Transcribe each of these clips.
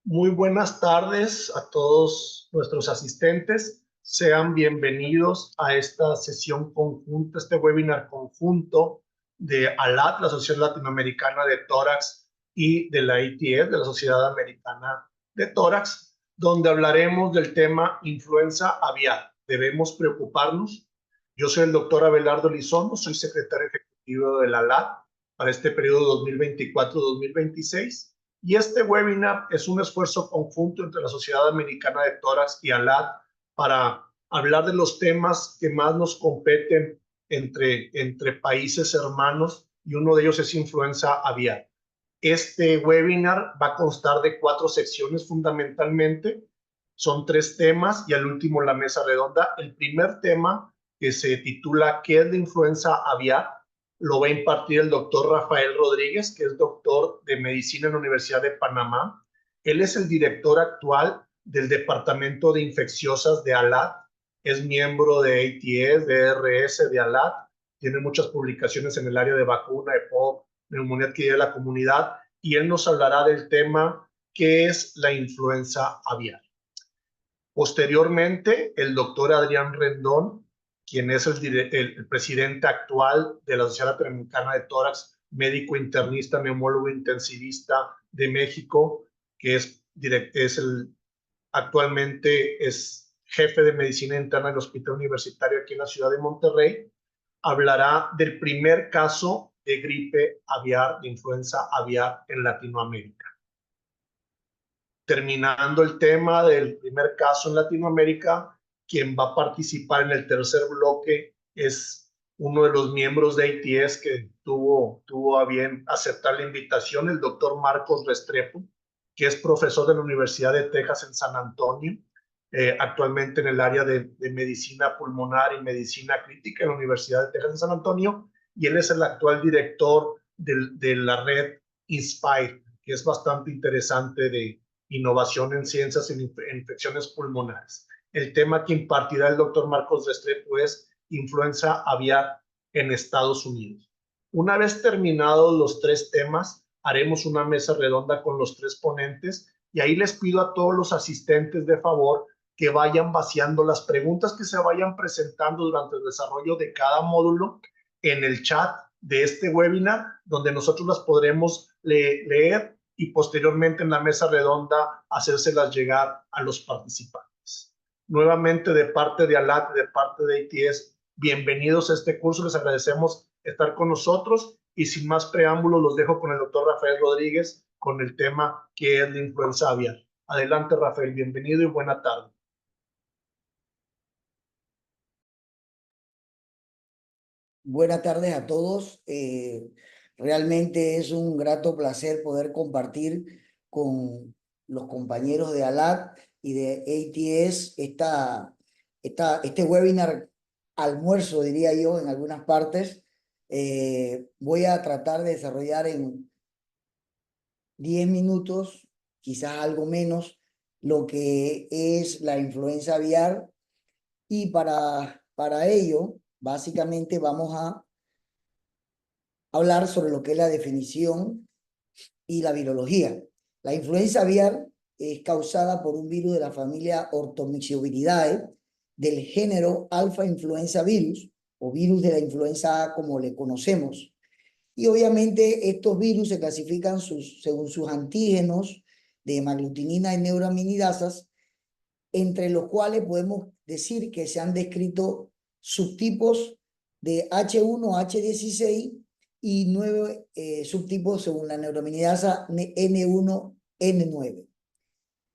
Muy buenas tardes a todos nuestros asistentes. Sean bienvenidos a esta sesión conjunta, este webinar conjunto de ALAT, la Asociación Latinoamericana de Tórax, y de la ITF, de la Sociedad Americana de Tórax, donde hablaremos del tema influenza aviar. ¿Debemos preocuparnos? Yo soy el doctor Abelardo Lizondo, soy secretario ejecutivo de la ALAT para este periodo 2024-2026. Y este webinar es un esfuerzo conjunto entre la Sociedad Americana de Tórax y ALAT para hablar de los temas que más nos competen entre países hermanos, y uno de ellos es influenza aviar. Este webinar va a constar de 4 secciones fundamentalmente. Son 3 temas y al último la mesa redonda. El primer tema, que se titula ¿Qué es la influenza aviar?, lo va a impartir el doctor Rafael Rodríguez, que es doctor de medicina en la Universidad de Panamá. Él es el director actual del Departamento de Infecciosas de ALAT, es miembro de ATS, de RS, de ALAT, tiene muchas publicaciones en el área de vacuna, EPOC, neumonía adquirida de la comunidad, y él nos hablará del tema ¿qué es la influenza aviar? Posteriormente, el doctor Adrián Rendón, quien es el presidente actual de la Sociedad Latinoamericana de Tórax, médico internista, neumólogo intensivista de México, que actualmente es jefe de medicina interna del Hospital Universitario aquí en la ciudad de Monterrey, hablará del primer caso de gripe aviar, de influenza aviar en Latinoamérica. Terminando el tema del primer caso en Latinoamérica, quien va a participar en el tercer bloque es uno de los miembros de ATS que tuvo a bien aceptar la invitación, el doctor Marcos Restrepo, que es profesor de la Universidad de Texas en San Antonio, actualmente en el área de medicina pulmonar y medicina crítica en la Universidad de Texas en San Antonio, y él es el actual director de la red INSPIRE, que es bastante interesante, de innovación en ciencias en infecciones pulmonares. El tema que impartirá el doctor Marcos Restrepo es influenza aviar en Estados Unidos. Una vez terminados los 3 temas, haremos una mesa redonda con los 3 ponentes, y ahí les pido a todos los asistentes de favor que vayan vaciando las preguntas que se vayan presentando durante el desarrollo de cada módulo en el chat de este webinar, donde nosotros las podremos leer y posteriormente en la mesa redonda hacérselas llegar a los participantes. Nuevamente, de parte de ALAT y de parte de ATS, bienvenidos a este curso, les agradecemos estar con nosotros, y sin más preámbulos los dejo con el doctor Rafael Rodríguez con el tema que es la influenza aviar. Adelante, Rafael, bienvenido y buena tarde. Buenas tardes a todos. Realmente es un grato placer poder compartir con los compañeros de ALAT y de ATS este webinar almuerzo, diría yo, en algunas partes. Voy a tratar de desarrollar en 10 minutos, quizás algo menos, lo que es la influenza aviar, y para ello, básicamente vamos a hablar sobre lo que es la definición y la virología. La influenza aviar es causada por un virus de la familia Orthomyxoviridae del género alfa influenza virus, o virus de la influenza A como le conocemos. Y obviamente estos virus se clasifican según sus antígenos de hemaglutinina y neuraminidasas, entre los cuales podemos decir que se han descrito subtipos de H1, H16 y 9 subtipos según la neuraminidasa N1, N9.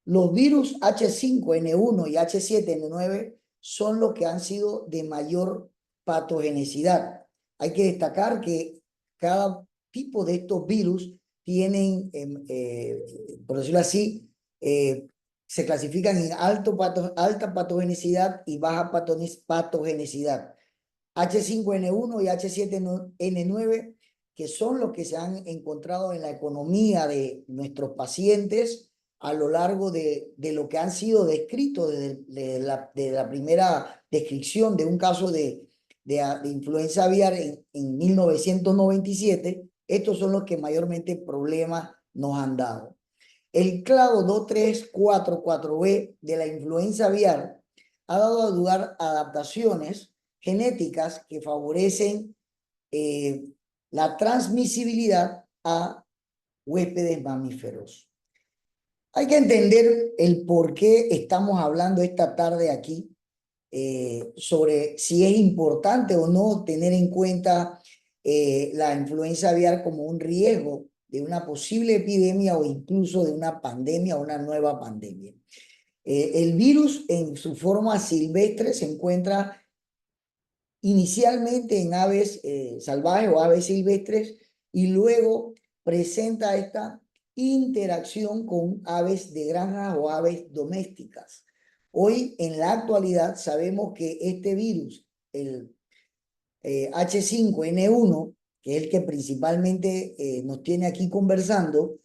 Los virus H5N1 y H7N9 son los que han sido de mayor patogenicidad. Hay que destacar que cada tipo de estos virus tienen, por decirlo así, se clasifican en alta patogenicidad y baja patogenicidad. H5N1 y H7N9, que son los que se han encontrado en la economía de nuestros pacientes a lo largo de lo que han sido descritos de la primera descripción de un caso de influenza aviar en 1997. Estos son los que mayormente problemas nos han dado. El clado 23444B de la influenza aviar ha dado lugar a adaptaciones genéticas que favorecen la transmisibilidad a huéspedes mamíferos. Hay que entender el por qué estamos hablando esta tarde aquí sobre si es importante o no tener en cuenta la influenza aviar como un riesgo de una posible epidemia o incluso de una pandemia o una nueva pandemia. El virus en su forma silvestre se encuentra inicialmente en aves salvajes o aves silvestres y luego presenta esta interacción con aves de granja o aves domésticas. Hoy, en la actualidad, sabemos que este virus, el H5N1, que es el que principalmente nos tiene aquí conversando,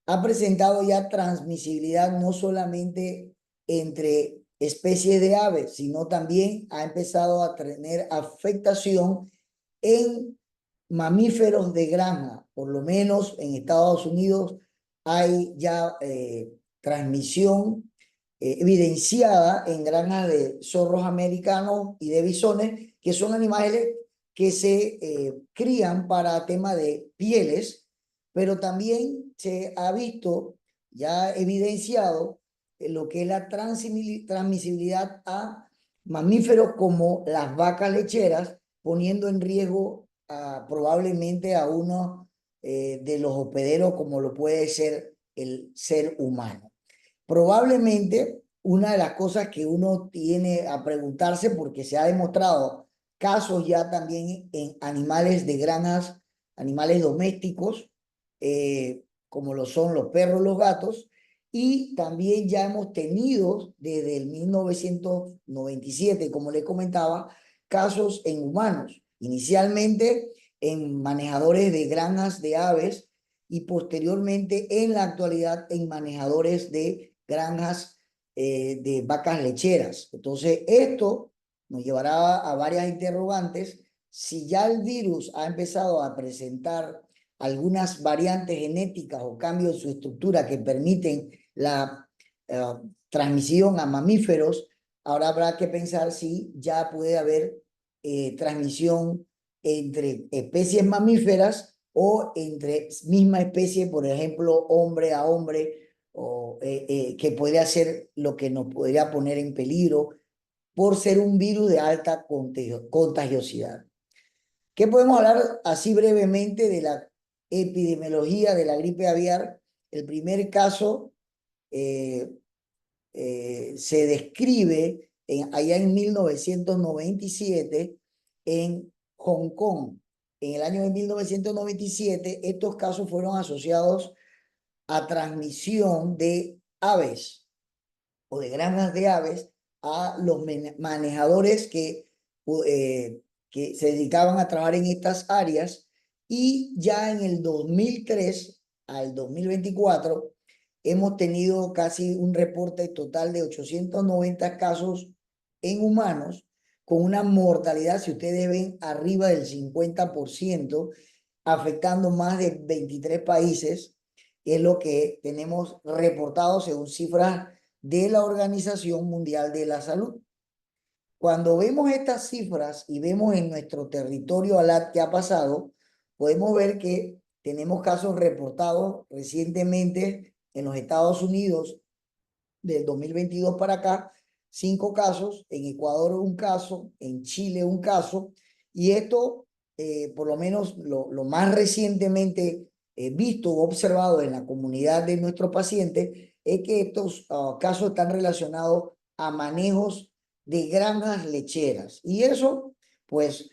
ha presentado ya transmisibilidad no solamente entre especies de aves, sino también ha empezado a tener afectación en mamíferos de granja. Por lo menos en Estados Unidos hay ya transmisión evidenciada en granjas de zorros americanos y de bisones, que son animales que se crían para tema de pieles, pero también se ha visto, ya evidenciado, lo que es la transmisibilidad a mamíferos como las vacas lecheras, poniendo en riesgo probablemente a uno de los hospederos como lo puede ser el ser humano. Probablemente una de las cosas que uno tiene a preguntarse, porque se ha demostrado casos ya también en animales de granjas, animales domésticos, como lo son los perros, los gatos, y también ya hemos tenido desde el 1997, como le comentaba, casos en humanos, inicialmente en manejadores de granjas de aves y posteriormente en la actualidad en manejadores de granjas de vacas lecheras. Entonces, esto nos llevará a varias interrogantes. Si ya el virus ha empezado a presentar algunas variantes genéticas o cambios en su estructura que permiten la transmisión a mamíferos, ahora habrá que pensar si ya puede haber transmisión entre especies mamíferas o entre misma especie, por ejemplo, hombre a hombre, o que podría ser lo que nos podría poner en peligro por ser un virus de alta contagiosidad. ¿Qué podemos hablar así brevemente de la epidemiología de la gripe aviar? El primer caso se describe allá en 1997 en Hong Kong. En el año de 1997, estos casos fueron asociados a transmisión de aves o de granjas de aves a los manejadores que se dedicaban a trabajar en estas áreas, y ya en el 2003 al 2024 hemos tenido casi un reporte total de 890 casos en humanos con una mortalidad, si ustedes ven, arriba del 50%, afectando más de 23 países, es lo que tenemos reportado según cifras de la Organización Mundial de la Salud. Cuando vemos estas cifras y vemos en nuestro territorio ALAT qué ha pasado, podemos ver que tenemos casos reportados recientemente en los Estados Unidos del 2022 para acá, 5 casos, en Ecuador un caso, en Chile un caso, y esto, por lo menos lo más recientemente visto o observado en la comunidad de nuestros pacientes, es que estos casos están relacionados a manejos de granjas lecheras. Y eso, pues,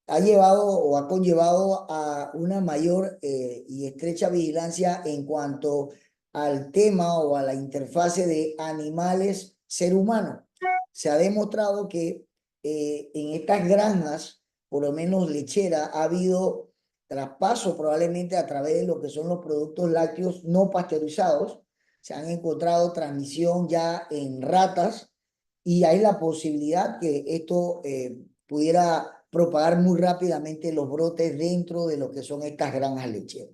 ha llevado o ha conllevado a una mayor y estrecha vigilancia en cuanto al tema o a la interfase de animales-ser humano. Se ha demostrado que en estas granjas, por lo menos lechera, ha habido traspaso probablemente a través de lo que son los productos lácteos no pasteurizados. Se han encontrado transmisión ya en ratas y hay la posibilidad que esto pudiera propagar muy rápidamente los brotes dentro de lo que son estas granjas lecheras.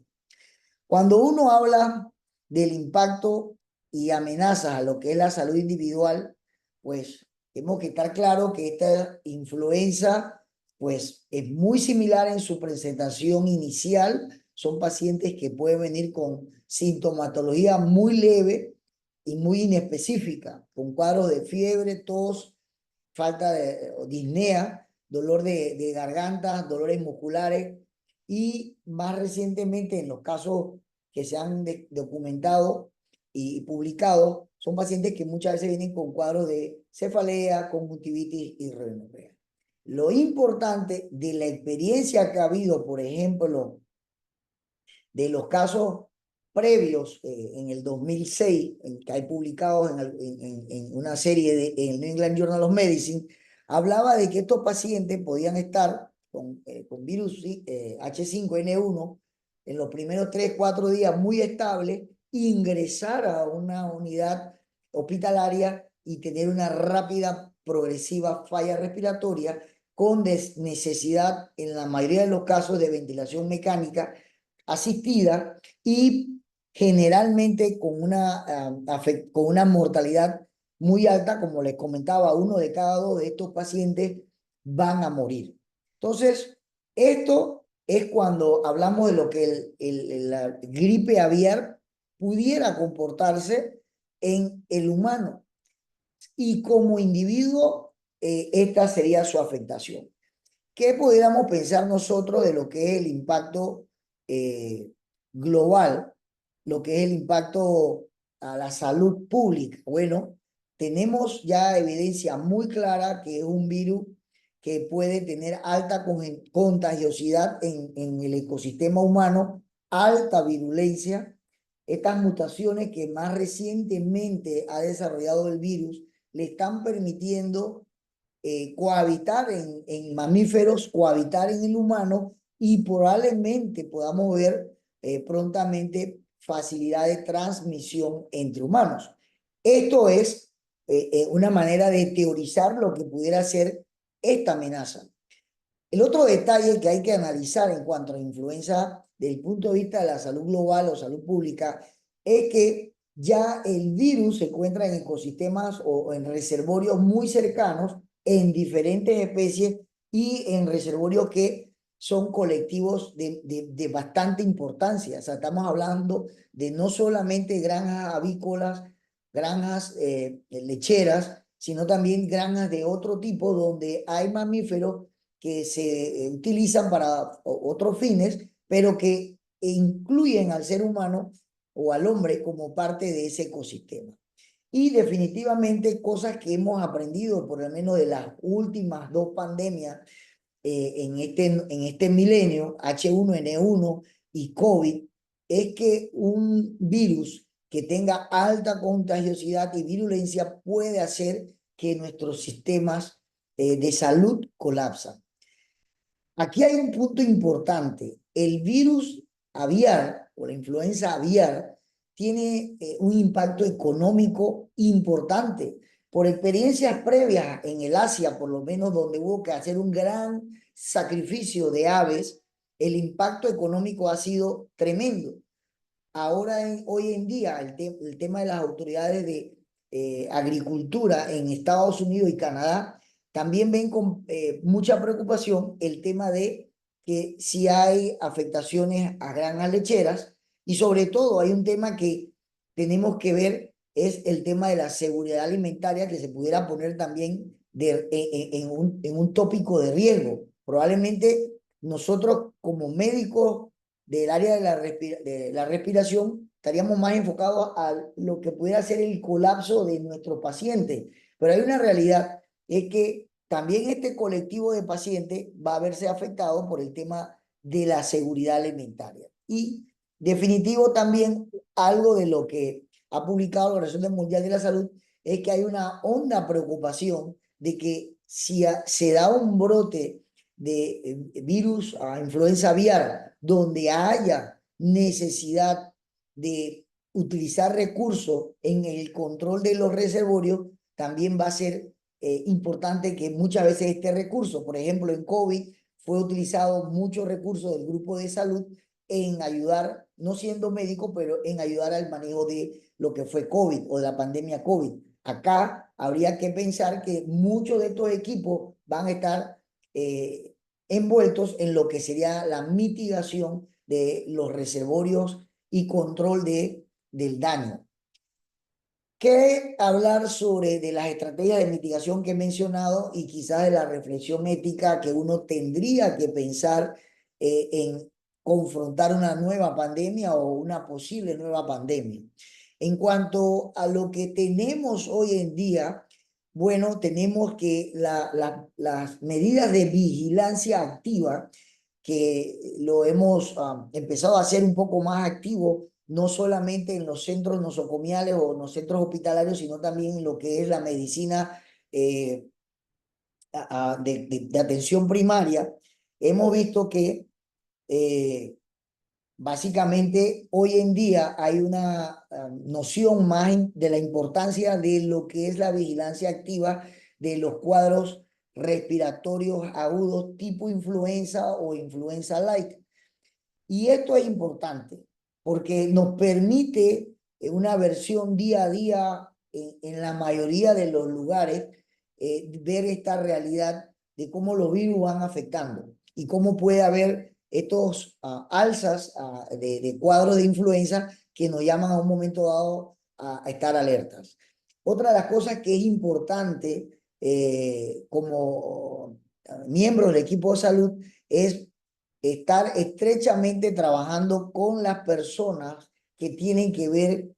Cuando uno habla del impacto y amenazas a lo que es la salud individual, pues tenemos que estar claro que esta influenza, pues es muy similar en su presentación inicial. Son pacientes que pueden venir con sintomatología muy leve y muy inespecífica, con cuadros de fiebre, tos, falta de disnea, dolor de garganta, dolores musculares y más recientemente en los casos que se han documentado y publicado, son pacientes que muchas veces vienen con cuadros de cefalea, conjuntivitis y rinorrea. Lo importante de la experiencia que ha habido, por ejemplo, de los casos previos en el 2006, que hay publicados en una serie en el New England Journal of Medicine, hablaba de que estos pacientes podían estar con virus H5N1 en los primeros 3, 4 días muy estables, ingresar a una unidad hospitalaria y tener una rápida, progresiva falla respiratoria con necesidad, en la mayoría de los casos, de ventilación mecánica asistida y generalmente con una mortalidad muy alta. Como les comentaba, 1 de cada 2 de estos pacientes van a morir. Entonces, esto es cuando hablamos de lo que la gripe aviar pudiera comportarse en el humano. Y como individuo, esta sería su afectación. ¿Qué pudiéramos pensar nosotros de lo que es el impacto global, lo que es el impacto a la salud pública? Bueno, tenemos ya evidencia muy clara que es un virus que puede tener alta contagiosidad en el ecosistema humano, alta virulencia. Estas mutaciones que más recientemente ha desarrollado el virus le están permitiendo cohabitar en mamíferos, cohabitar en el humano y probablemente podamos ver prontamente facilidad de transmisión entre humanos. Esto es una manera de teorizar lo que pudiera ser esta amenaza. El otro detalle que hay que analizar en cuanto a la influenza desde el punto de vista de la salud global o salud pública es que ya el virus se encuentra en ecosistemas o en reservorios muy cercanos en diferentes especies y en reservorios que son colectivos de bastante importancia. O sea, estamos hablando de no solamente granjas avícolas, granjas lecheras, sino también granjas de otro tipo donde hay mamíferos que se utilizan para otros fines, pero que incluyen al ser humano o al hombre como parte de ese ecosistema. Y definitivamente cosas que hemos aprendido por lo menos de las últimas 2 pandemias en este milenio, H1N1 y COVID, es que un virus que tenga alta contagiosidad y virulencia puede hacer que nuestros sistemas de salud colapsan. Aquí hay un punto importante. El virus aviar o la influenza aviar tiene un impacto económico importante. Por experiencias previas en el Asia, por lo menos donde hubo que hacer un gran sacrificio de aves, el impacto económico ha sido tremendo. Ahora, hoy en día, el tema de las autoridades de agricultura en Estados Unidos y Canadá también ven con mucha preocupación el tema de que si hay afectaciones a granjas lecheras y sobre todo hay un tema que tenemos que ver, es el tema de la seguridad alimentaria, que se pudiera poner también en un tópico de riesgo. Probablemente nosotros como médicos del área de la respiración estaríamos más enfocados a lo que pudiera ser el colapso de nuestros pacientes. Pero hay una realidad, es que también este colectivo de pacientes va a verse afectado por el tema de la seguridad alimentaria. Y definitivo también algo de lo que ha publicado la Organización Mundial de la Salud es que hay una honda preocupación de que si se da un brote de virus a influenza aviar donde haya necesidad de utilizar recursos en el control de los reservorios, también va a ser importante que muchas veces este recurso, por ejemplo en COVID, fue utilizado muchos recursos del grupo de salud en ayudar, no siendo médico, pero en ayudar al manejo de lo que fue COVID o de la pandemia COVID. Acá habría que pensar que muchos de estos equipos van a estar envueltos en lo que sería la mitigación de los reservorios y control del daño. ¿Qué hablar sobre de las estrategias de mitigación que he mencionado y quizás de la reflexión ética que uno tendría que pensar en confrontar una nueva pandemia o una posible nueva pandemia? En cuanto a lo que tenemos hoy en día, bueno, tenemos que las medidas de vigilancia activa, que lo hemos empezado a hacer un poco más activo, no solamente en los centros nosocomiales o en los centros hospitalarios, sino también en lo que es la medicina eh, de atención primaria. Hemos visto que eh, básicamente hoy en día hay una noción más de la importancia de lo que es la vigilancia activa de los cuadros respiratorios agudos tipo influenza o influenza light. Y esto es importante porque nos permite una versión día a día en la mayoría de los lugares, ver esta realidad de cómo los virus van afectando y cómo puede haber estos alzas de cuadros de influenza que nos llaman a un momento dado a estar alertas. Otra de las cosas que es importante como miembro del equipo de salud es estar estrechamente trabajando con las personas que tienen que ver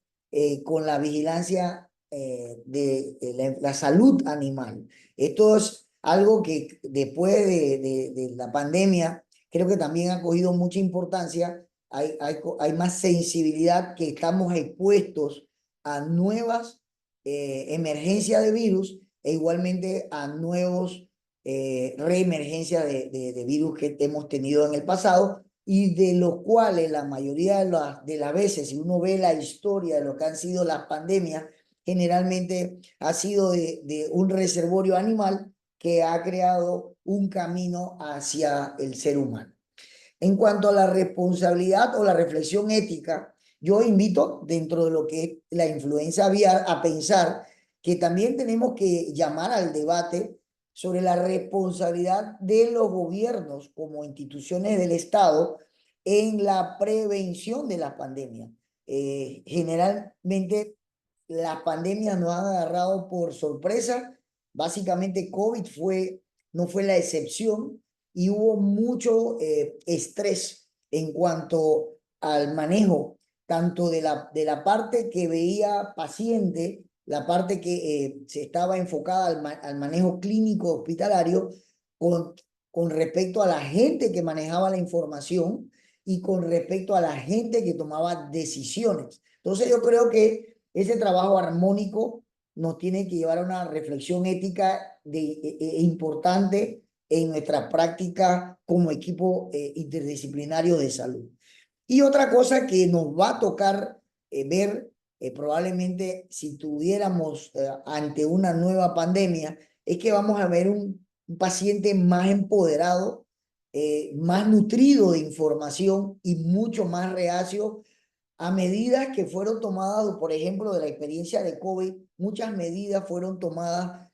con la vigilancia de la salud animal. Esto es algo que después de la pandemia creo que también ha cogido mucha importancia. Hay más sensibilidad, que estamos expuestos a nuevas emergencias de virus e igualmente a nuevos reemergencia de virus que hemos tenido en el pasado y de los cuales la mayoría de las veces, si uno ve la historia de lo que han sido las pandemias, generalmente ha sido de un reservorio animal que ha creado un camino hacia el ser humano. En cuanto a la responsabilidad o la reflexión ética, yo invito dentro de lo que es la influenza aviar a pensar que también tenemos que llamar al debate sobre la responsabilidad de los gobiernos como instituciones del Estado en la prevención de las pandemias. Generalmente las pandemias nos han agarrado por sorpresa. Básicamente COVID no fue la excepción y hubo mucho estrés en cuanto al manejo, tanto de la parte que veía paciente, la parte que se estaba enfocada al manejo clínico hospitalario, con, con respecto a la gente que manejaba la información y con respecto a la gente que tomaba decisiones. Entonces yo creo que ese trabajo armónico nos tiene que llevar a una reflexión ética importante en nuestra práctica como equipo interdisciplinario de salud. Y otra cosa que nos va a tocar ver probablemente si tuviéramos ante una nueva pandemia, es que vamos a ver un paciente más empoderado, más nutrido de información y mucho más reacio a medidas que fueron tomadas, por ejemplo, de la experiencia de COVID. Muchas medidas fueron tomadas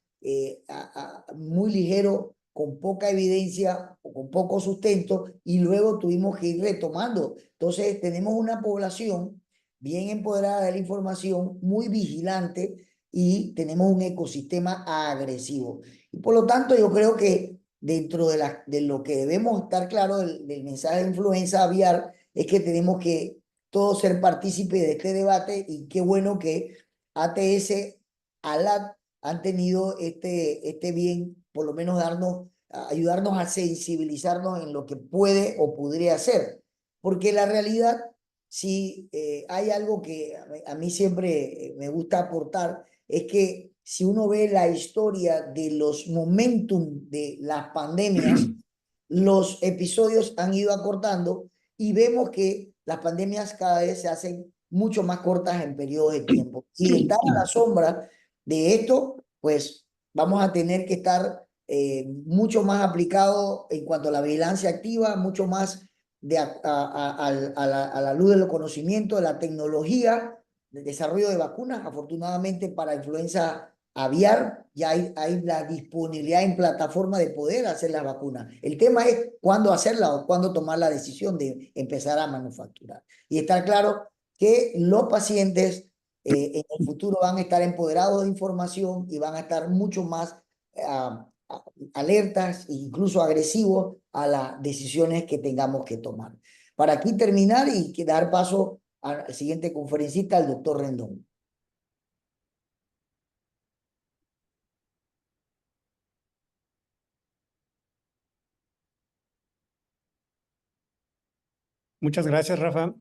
muy ligero, con poca evidencia o con poco sustento, y luego tuvimos que ir retomando. Entonces, tenemos una población bien empoderada de la información, muy vigilante, y tenemos un ecosistema agresivo. Y por lo tanto, yo creo que dentro de lo que debemos estar claros del mensaje de influenza aviar es que tenemos que todos ser partícipes de este debate, y qué bueno que ATS, ALAT han tenido este bien, por lo menos ayudarnos a sensibilizarnos en lo que puede o podría ser. Porque la realidad, si hay algo que a mí siempre me gusta aportar, es que si uno ve la historia de los momentum de las pandemias, los episodios han ido acortando y vemos que las pandemias cada vez se hacen mucho más cortas en periodos de tiempo. Y de estar a la sombra de esto, pues vamos a tener que estar mucho más aplicados en cuanto a la vigilancia activa, mucho más a la luz del conocimiento, de la tecnología, del desarrollo de vacunas. Afortunadamente para influenza aviar ya hay la disponibilidad en plataforma de poder hacer las vacunas. El tema es cuándo hacerla o cuándo tomar la decisión de empezar a manufacturar. Y está claro que los pacientes en el futuro van a estar empoderados de información y van a estar mucho más alertas e incluso agresivos a las decisiones que tengamos que tomar. Para aquí terminar y dar paso al siguiente conferencista, al doctor Rendón. Muchas gracias, Rafa.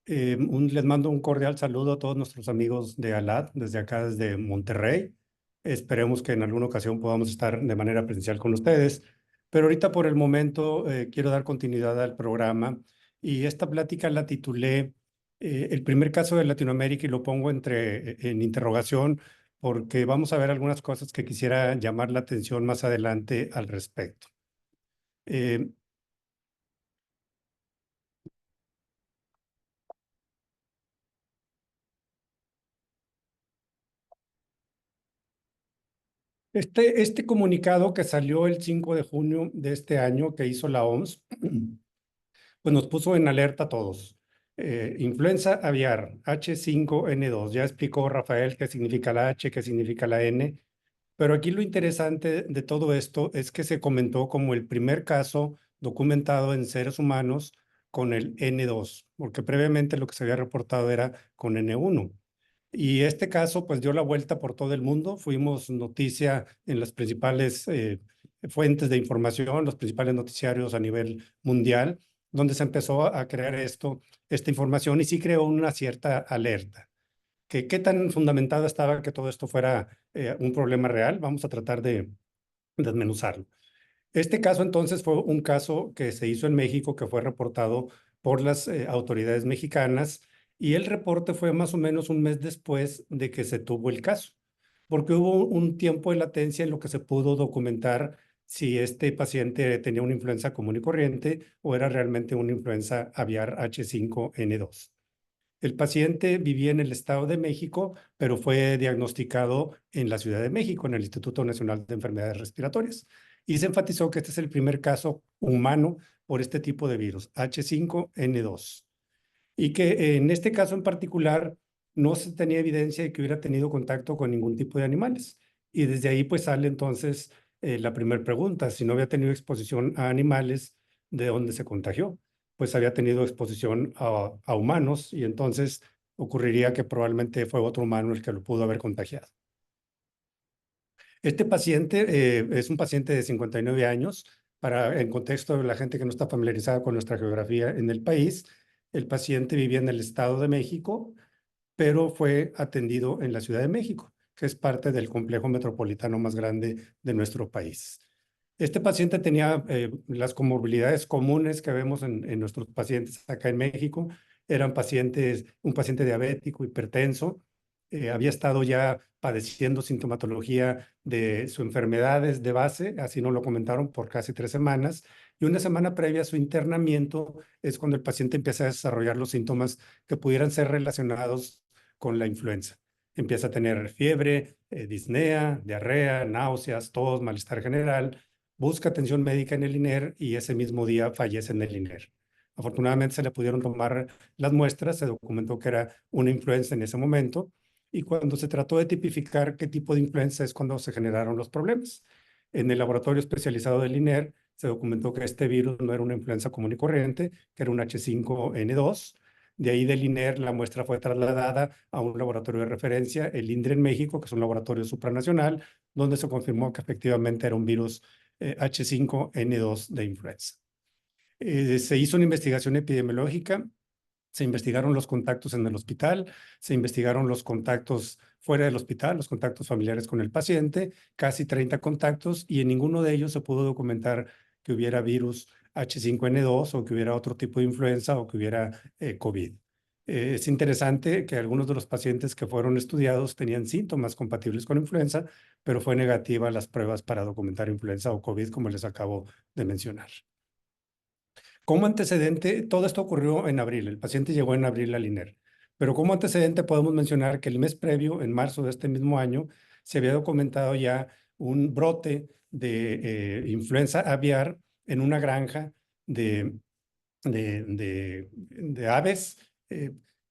Les mando un cordial saludo a todos nuestros amigos de ALAD, desde acá, desde Monterrey. Esperemos que en alguna ocasión podamos estar de manera presencial con ustedes. Pero ahorita, por el momento, quiero dar continuidad al programa. Y esta plática la titulé El primer caso de Latinoamérica, y lo pongo en interrogación porque vamos a ver algunas cosas que quisiera llamar la atención más adelante al respecto. Este comunicado que salió el 5 de junio de este año que hizo la OMS, pues nos puso en alerta a todos. Influenza aviar, H5N2. Ya explicó Rafael qué significa la H, qué significa la N. Pero aquí lo interesante de todo esto es que se comentó como el primer caso documentado en seres humanos con el N2, porque previamente lo que se había reportado era con N1. Y este caso pues dio la vuelta por todo el mundo. Fuimos noticia en las principales fuentes de información, los principales noticiarios a nivel mundial, donde se empezó a crear esta información y sí creó una cierta alerta. ¿Qué tan fundamentada estaba que todo esto fuera un problema real? Vamos a tratar de desmenuzarlo. Este caso entonces fue un caso que se hizo en México, que fue reportado por las autoridades mexicanas, y el reporte fue más o menos un mes después de que se tuvo el caso, porque hubo un tiempo de latencia en lo que se pudo documentar si este paciente tenía una influenza común y corriente o era realmente una influenza aviar H5N2. El paciente vivía en el Estado de México, pero fue diagnosticado en la Ciudad de México, en el Instituto Nacional de Enfermedades Respiratorias. Y se enfatizó que este es el primer caso humano por este tipo de virus, H5N2. Y que en este caso en particular no se tenía evidencia de que hubiera tenido contacto con ningún tipo de animales. Y desde ahí pues sale entonces la primera pregunta, si no había tenido exposición a animales, ¿de dónde se contagió? Pues había tenido exposición a humanos y entonces ocurriría que probablemente fue otro humano el que lo pudo haber contagiado. Este paciente es un paciente de 59 años. En contexto de la gente que no está familiarizada con nuestra geografía en el país, el paciente vivía en el Estado de México, pero fue atendido en la Ciudad de México, que es parte del complejo metropolitano más grande de nuestro país. Este paciente tenía las comorbilidades comunes que vemos en nuestros pacientes acá en México. Eran un paciente diabético, hipertenso, había estado ya padeciendo sintomatología de sus enfermedades de base, así nos lo comentaron, por casi 3 semanas. Y una semana previa a su internamiento es cuando el paciente empieza a desarrollar los síntomas que pudieran ser relacionados con la influenza. Empieza a tener fiebre, disnea, diarrea, náuseas, tos, malestar general. Busca atención médica en el INER y ese mismo día fallece en el INER. Afortunadamente se le pudieron tomar las muestras, se documentó que era una influenza en ese momento, y cuando se trató de tipificar qué tipo de influenza es cuando se generaron los problemas. En el laboratorio especializado del INER se documentó que este virus no era una influenza común y corriente, que era un H5N2. De ahí del INER la muestra fue trasladada a un laboratorio de referencia, el INDRE en México, que es un laboratorio supranacional, donde se confirmó que efectivamente era un virus H5N2 de influenza. Se hizo una investigación epidemiológica, se investigaron los contactos en el hospital, se investigaron los contactos fuera del hospital, los contactos familiares con el paciente, casi 30 contactos, y en ninguno de ellos se pudo documentar que hubiera virus H5N2 o que hubiera otro tipo de influenza o que hubiera COVID. Es interesante que algunos de los pacientes que fueron estudiados tenían síntomas compatibles con influenza, pero fue negativa las pruebas para documentar influenza o COVID, como les acabo de mencionar. Como antecedente, todo esto ocurrió en abril, el paciente llegó en abril al INER, pero como antecedente podemos mencionar que el mes previo, en marzo de este mismo año, se había documentado ya un brote de influenza aviar en una granja de, de aves,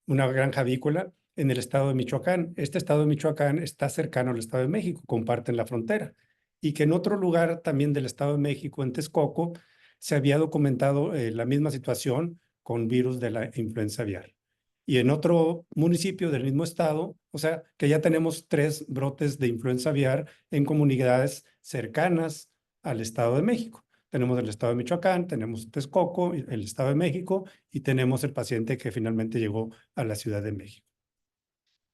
una granja avícola en el estado de Michoacán. Este estado de Michoacán está cercano al estado de México, comparten la frontera. Y que en otro lugar también del estado de México, en Texcoco, se había documentado la misma situación con virus de la influenza aviar. Y en otro municipio del mismo estado, o sea, que ya tenemos 3 brotes de influenza aviar en comunidades cercanas al estado de México. Tenemos el estado de Michoacán, tenemos Texcoco, el estado de México, y tenemos el paciente que finalmente llegó a la Ciudad de México.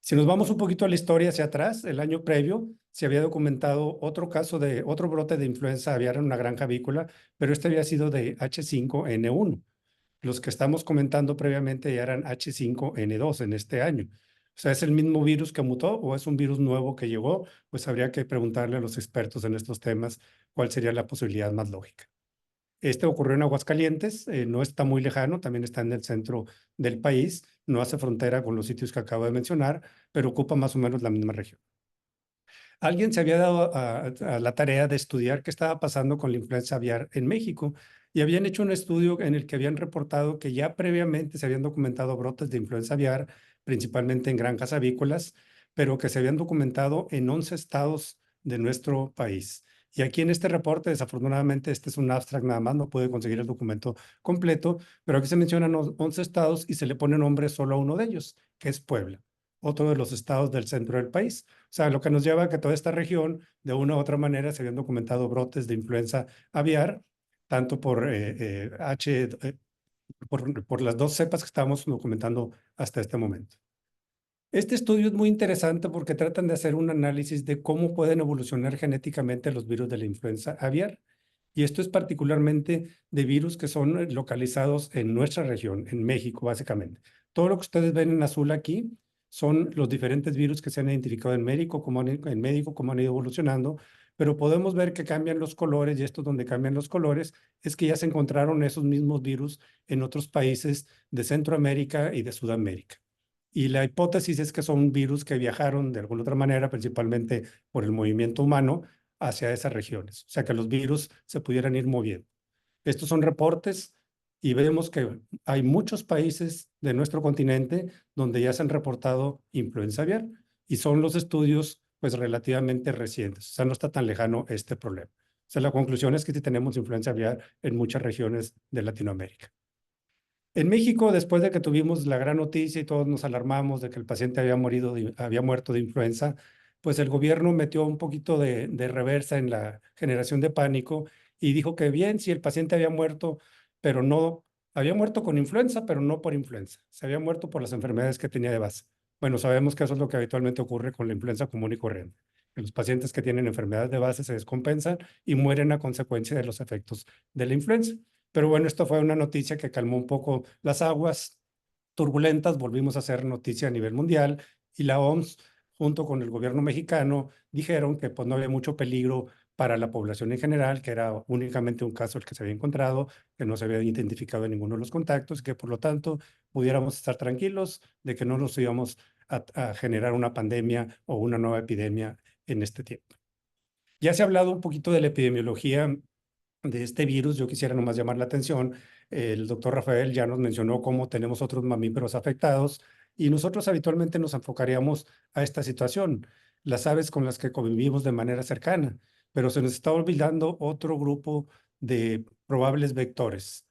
Si nos vamos un poquito a la historia hacia atrás, el año previo se había documentado otro caso de otro brote de influenza aviar en una granja avícola, pero este había sido de H5N1. Los que estamos comentando previamente ya eran H5N2 en este año. O sea, ¿es el mismo virus que mutó o es un virus nuevo que llegó? Pues habría que preguntarle a los expertos en estos temas cuál sería la posibilidad más lógica. Este ocurrió en Aguascalientes, no está muy lejano, también está en el centro del país, no hace frontera con los sitios que acabo de mencionar, pero ocupa más o menos la misma región. Alguien se había dado a la tarea de estudiar qué estaba pasando con la influenza aviar en México y habían hecho un estudio en el que habían reportado que ya previamente se habían documentado brotes de influenza aviar, principalmente en granjas avícolas, pero que se habían documentado en 11 estados de nuestro país. Y aquí en este reporte, desafortunadamente, este es un abstract nada más, no puede conseguir el documento completo, pero aquí se mencionan 11 estados y se le pone nombre solo a uno de ellos, que es Puebla, otro de los estados del centro del país. O sea, lo que nos lleva a que toda esta región, de una u otra manera, se habían documentado brotes de influenza aviar, tanto por las 2 cepas que estamos documentando hasta este momento. Este estudio es muy interesante porque tratan de hacer un análisis de cómo pueden evolucionar genéticamente los virus de la influenza aviar. Y esto es particularmente de virus que son localizados en nuestra región, en México, básicamente. Todo lo que ustedes ven en azul aquí son los diferentes virus que se han identificado en México, cómo han ido evolucionando, pero podemos ver que cambian los colores, y esto donde cambian los colores es que ya se encontraron esos mismos virus en otros países de Centroamérica y de Sudamérica. Y la hipótesis es que son virus que viajaron de alguna otra manera, principalmente por el movimiento humano, hacia esas regiones. O sea, que los virus se pudieran ir moviendo. Estos son reportes y vemos que hay muchos países de nuestro continente donde ya se han reportado influenza aviar y son los estudios pues relativamente recientes. O sea, no está tan lejano este problema. O sea, la conclusión es que sí tenemos influenza aviar en muchas regiones de Latinoamérica. En México, después de que tuvimos la gran noticia y todos nos alarmamos de que el paciente había muerto de influenza, pues el gobierno metió un poquito de reversa en la generación de pánico y dijo que bien, si el paciente había muerto, pero no, había muerto con influenza, pero no por influenza, se había muerto por las enfermedades que tenía de base. Bueno, sabemos que eso es lo que habitualmente ocurre con la influenza común y corriente. Que los pacientes que tienen enfermedades de base se descompensan y mueren a consecuencia de los efectos de la influenza. Pero bueno, esto fue una noticia que calmó un poco las aguas turbulentas, volvimos a hacer noticia a nivel mundial y la OMS, junto con el gobierno mexicano, dijeron que pues, no había mucho peligro para la población en general, que era únicamente un caso el que se había encontrado, que no se había identificado en ninguno de los contactos, y que por lo tanto pudiéramos estar tranquilos de que no nos íbamos a generar una pandemia o una nueva epidemia en este tiempo. Ya se ha hablado un poquito de la epidemiología de este virus. Yo quisiera nomás llamar la atención. El doctor Rafael ya nos mencionó cómo tenemos otros mamíferos afectados y nosotros habitualmente nos enfocaríamos a esta situación, las aves con las que convivimos de manera cercana, pero se nos está olvidando otro grupo de probables vectores.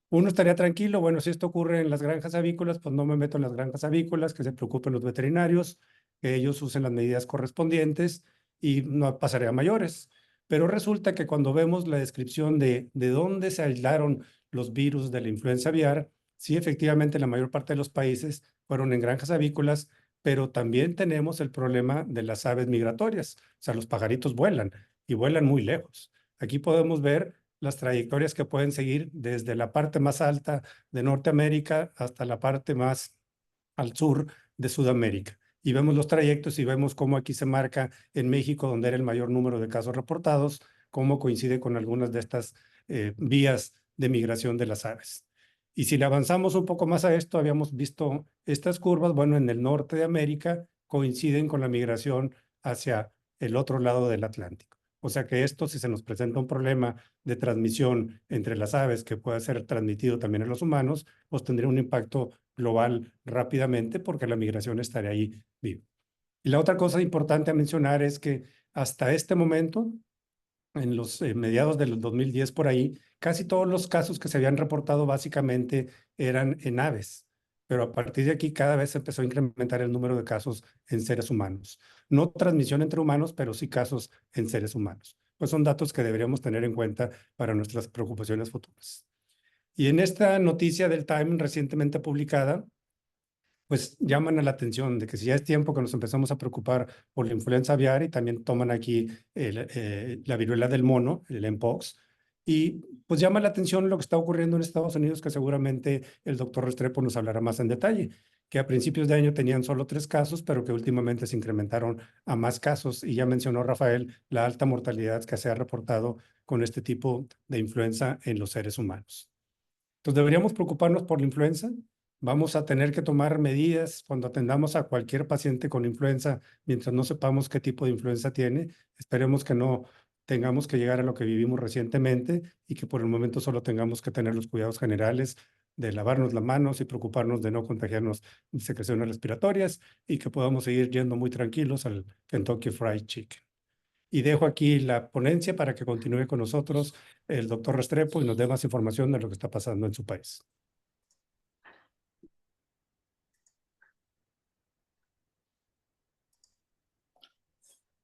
Uno estaría tranquilo, bueno, si esto ocurre en las granjas avícolas, pues no me meto en las granjas avícolas, que se preocupen los veterinarios, que ellos usen las medidas correspondientes y no pasaría a mayores. Pero resulta que cuando vemos la descripción de dónde se aislaron los virus de la influenza aviar, sí, efectivamente, la mayor parte de los países fueron en granjas avícolas, pero también tenemos el problema de las aves migratorias. O sea, los pajaritos vuelan y vuelan muy lejos. Aquí podemos ver las trayectorias que pueden seguir desde la parte más alta de Norteamérica hasta la parte más al sur de Sudamérica. Y vemos los trayectos y vemos cómo aquí se marca en México, donde era el mayor número de casos reportados, cómo coincide con algunas de estas vías de migración de las aves. Y si le avanzamos un poco más a esto, habíamos visto estas curvas, bueno, en el norte de América coinciden con la migración hacia el otro lado del Atlántico. O sea que esto, si se nos presenta un problema de transmisión entre las aves que pueda ser transmitido también en los humanos, pues tendría un impacto global rápidamente porque la migración estaría ahí viva. Y la otra cosa importante a mencionar es que hasta este momento, en los mediados del 2010 por ahí, casi todos los casos que se habían reportado básicamente eran en aves, pero a partir de aquí cada vez se empezó a incrementar el número de casos en seres humanos. No transmisión entre humanos, pero sí casos en seres humanos. Pues son datos que deberíamos tener en cuenta para nuestras preocupaciones futuras. Y en esta noticia del Time recientemente publicada, pues llaman a la atención de que si ya es tiempo que nos empezamos a preocupar por la influenza aviar y también toman aquí la viruela del mono, el Mpox, y pues llama la atención lo que está ocurriendo en Estados Unidos, que seguramente el doctor Restrepo nos hablará más en detalle, que a principios de año tenían solo 3 casos, pero que últimamente se incrementaron a más casos, y ya mencionó Rafael la alta mortalidad que se ha reportado con este tipo de influenza en los seres humanos. Entonces, ¿deberíamos preocuparnos por la influenza? Vamos a tener que tomar medidas cuando atendamos a cualquier paciente con influenza, mientras no sepamos qué tipo de influenza tiene. Esperemos que no tengamos que llegar a lo que vivimos recientemente y que por el momento solo tengamos que tener los cuidados generales de lavarnos las manos y preocuparnos de no contagiarnos de secreciones respiratorias y que podamos seguir yendo muy tranquilos al Kentucky Fried Chicken. Y dejo aquí la ponencia para que continúe con nosotros el doctor Restrepo y nos dé más información de lo que está pasando en su país.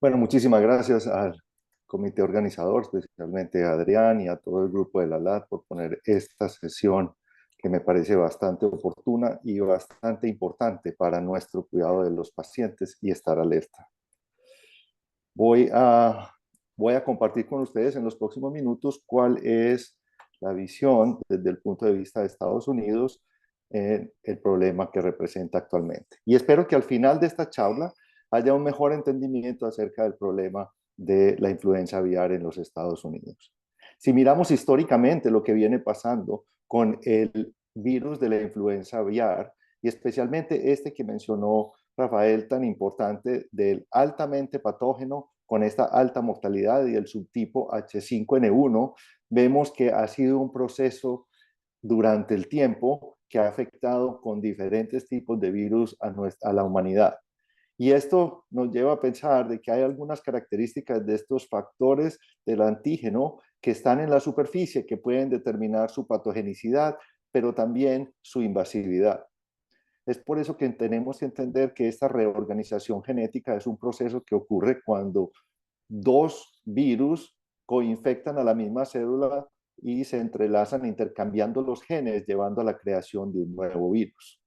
Bueno, muchísimas gracias al comité organizador, especialmente a Adrián y a todo el grupo de la LAD por poner esta sesión que me parece bastante oportuna y bastante importante para nuestro cuidado de los pacientes y estar alerta. Voy a compartir con ustedes en los próximos minutos cuál es la visión desde el punto de vista de Estados Unidos en el problema que representa actualmente. Y espero que al final de esta charla haya un mejor entendimiento acerca del problema de la influenza aviar en los Estados Unidos. Si miramos históricamente lo que viene pasando con el virus de la influenza aviar, y especialmente este que mencionó Rafael, tan importante del altamente patógeno con esta alta mortalidad y el subtipo H5N1, vemos que ha sido un proceso durante el tiempo que ha afectado con diferentes tipos de virus a la humanidad. Y esto nos lleva a pensar de que hay algunas características de estos factores del antígeno que están en la superficie que pueden determinar su patogenicidad, pero también su invasividad. Es por eso que tenemos que entender que esta reorganización genética es un proceso que ocurre cuando 2 virus coinfectan a la misma célula y se entrelazan intercambiando los genes, llevando a la creación de un nuevo virus.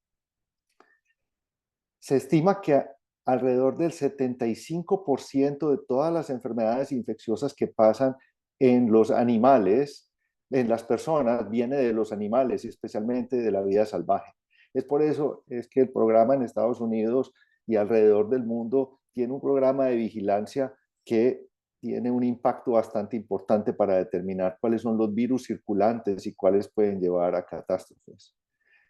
Se estima que alrededor del 75% de todas las enfermedades infecciosas que pasan en los animales, en las personas, viene de los animales, especialmente de la vida salvaje. Es por eso es que el programa en Estados Unidos y alrededor del mundo tiene un programa de vigilancia que tiene un impacto bastante importante para determinar cuáles son los virus circulantes y cuáles pueden llevar a catástrofes.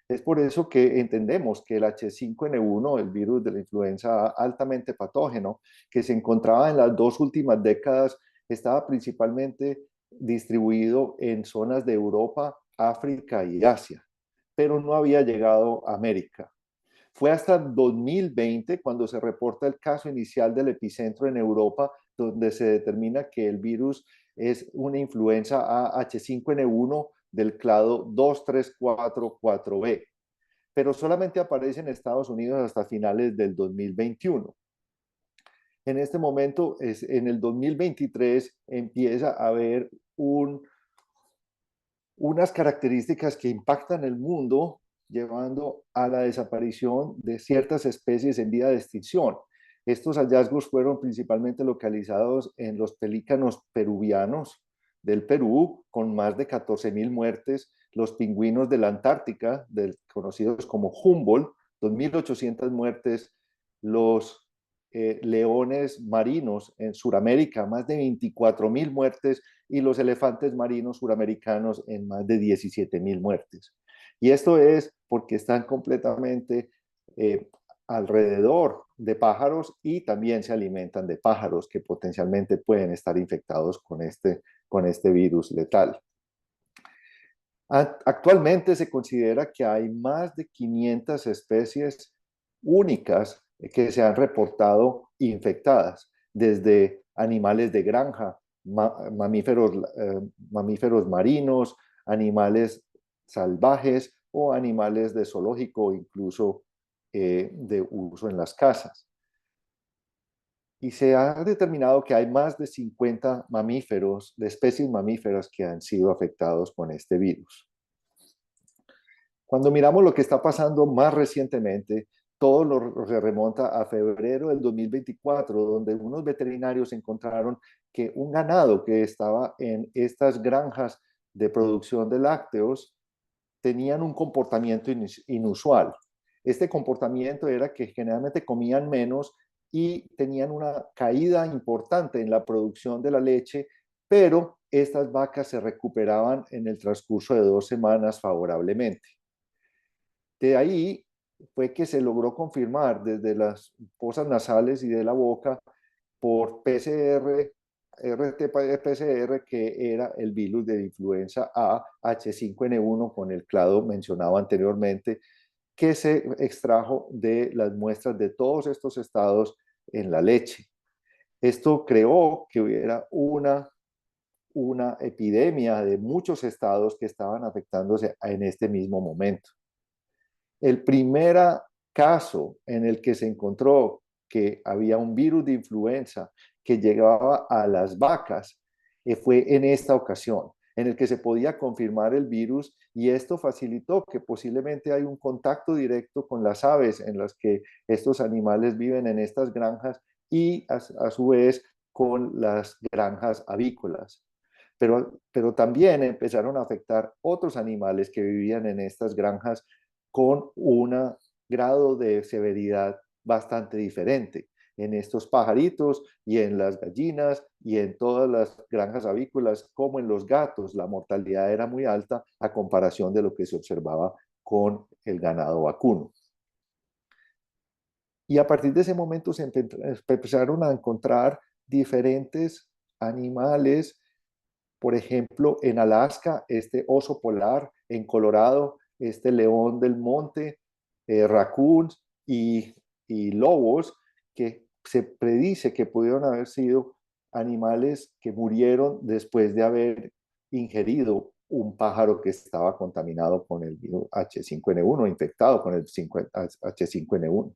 Es por eso que entendemos que el H5N1, el virus de la influenza altamente patógeno, que se encontraba en las 2 últimas décadas, estaba principalmente distribuido en zonas de Europa, África y Asia, pero no había llegado a América. Fue hasta 2020 cuando se reporta el caso inicial del epicentro en Europa, donde se determina que el virus es una influenza H5N1 del clado 2344B, pero solamente aparece en Estados Unidos hasta finales del 2021. En este momento, en el 2023, empieza a haber unas características que impactan el mundo, llevando a la desaparición de ciertas especies en vía de extinción. Estos hallazgos fueron principalmente localizados en los pelícanos peruvianos del Perú, con más de 14.000 muertes, los pingüinos de la Antártica, conocidos como Humboldt, 2.800 muertes, los leones marinos en Sudamérica, más de 24.000 muertes, y los elefantes marinos suramericanos en más de 17.000 muertes. Y esto es porque están completamente alrededor de pájaros y también se alimentan de pájaros que potencialmente pueden estar infectados con este virus letal. Actualmente se considera que hay más de 500 especies únicas que se han reportado infectadas, desde animales de granja, mamíferos marinos, animales salvajes o animales de zoológico, incluso de uso en las casas. Y se ha determinado que hay más de 50 mamíferos, de especies mamíferas que han sido afectados con este virus. Cuando miramos lo que está pasando más recientemente, todo se remonta a febrero del 2024, donde unos veterinarios encontraron que un ganado que estaba en estas granjas de producción de lácteos tenían un comportamiento inusual. Este comportamiento era que generalmente comían menos y tenían una caída importante en la producción de la leche, pero estas vacas se recuperaban en el transcurso de 2 semanas favorablemente. De ahí fue que se logró confirmar desde las fosas nasales y de la boca por PCR, RT-PCR, que era el virus de influenza A, H5N1, con el clado mencionado anteriormente, que se extrajo de las muestras de todos estos estados en la leche. Esto creó que hubiera una epidemia de muchos estados que estaban afectándose en este mismo momento. El primer caso en el que se encontró que había un virus de influenza que llegaba a las vacas fue en esta ocasión, en el que se podía confirmar el virus, y esto facilitó que posiblemente hay un contacto directo con las aves en las que estos animales viven en estas granjas y a su vez con las granjas avícolas. Pero también empezaron a afectar otros animales que vivían en estas granjas con un grado de severidad bastante diferente. En estos pajaritos y en las gallinas y en todas las granjas avícolas, como en los gatos, la mortalidad era muy alta a comparación de lo que se observaba con el ganado vacuno. Y a partir de ese momento se empezaron a encontrar diferentes animales, por ejemplo, en Alaska, este oso polar, en Colorado, este león del monte, raccoons y lobos, que se predice que pudieron haber sido animales que murieron después de haber ingerido un pájaro que estaba contaminado con el virus H5N1, infectado con el H5N1.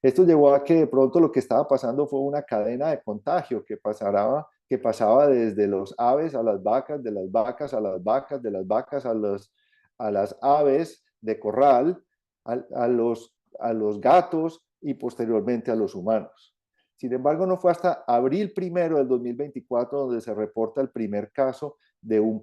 Esto llevó a que de pronto lo que estaba pasando fue una cadena de contagio que pasaba desde los aves a las vacas, de las vacas a las vacas, de las vacas a las aves de corral, a los gatos y posteriormente a los humanos. Sin embargo, no fue hasta abril 1 del 2024 donde se reporta el primer caso de un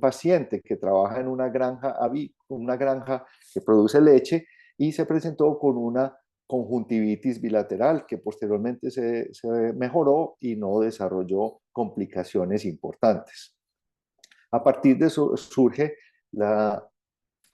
paciente que trabaja en una granja que produce leche, y se presentó con una conjuntivitis bilateral que posteriormente se mejoró y no desarrolló complicaciones importantes. A partir de eso surge la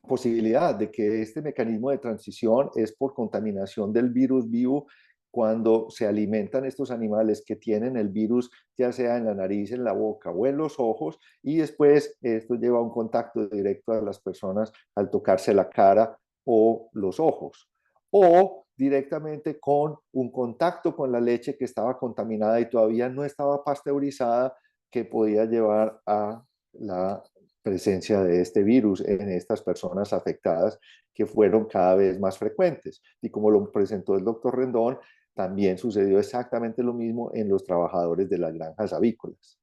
posibilidad de que este mecanismo de transición es por contaminación del virus vivo cuando se alimentan estos animales que tienen el virus, ya sea en la nariz, en la boca o en los ojos, y después esto lleva a un contacto directo a las personas al tocarse la cara o los ojos, o directamente con un contacto con la leche que estaba contaminada y todavía no estaba pasteurizada, que podía llevar a la presencia de este virus en estas personas afectadas, que fueron cada vez más frecuentes. Y como lo presentó el doctor Rendón, también sucedió exactamente lo mismo en los trabajadores de las granjas avícolas.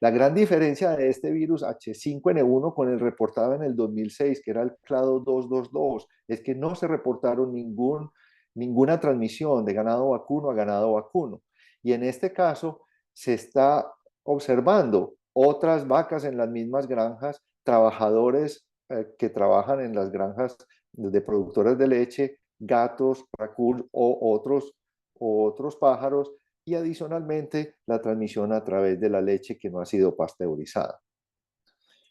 La gran diferencia de este virus H5N1 con el reportado en el 2006, que era el clado 222, es que no se reportaron ninguna transmisión de ganado vacuno a ganado vacuno. Y en este caso se está observando otras vacas en las mismas granjas, trabajadores que trabajan en las granjas de productores de leche, gatos, raccoons o o otros pájaros, y adicionalmente la transmisión a través de la leche que no ha sido pasteurizada.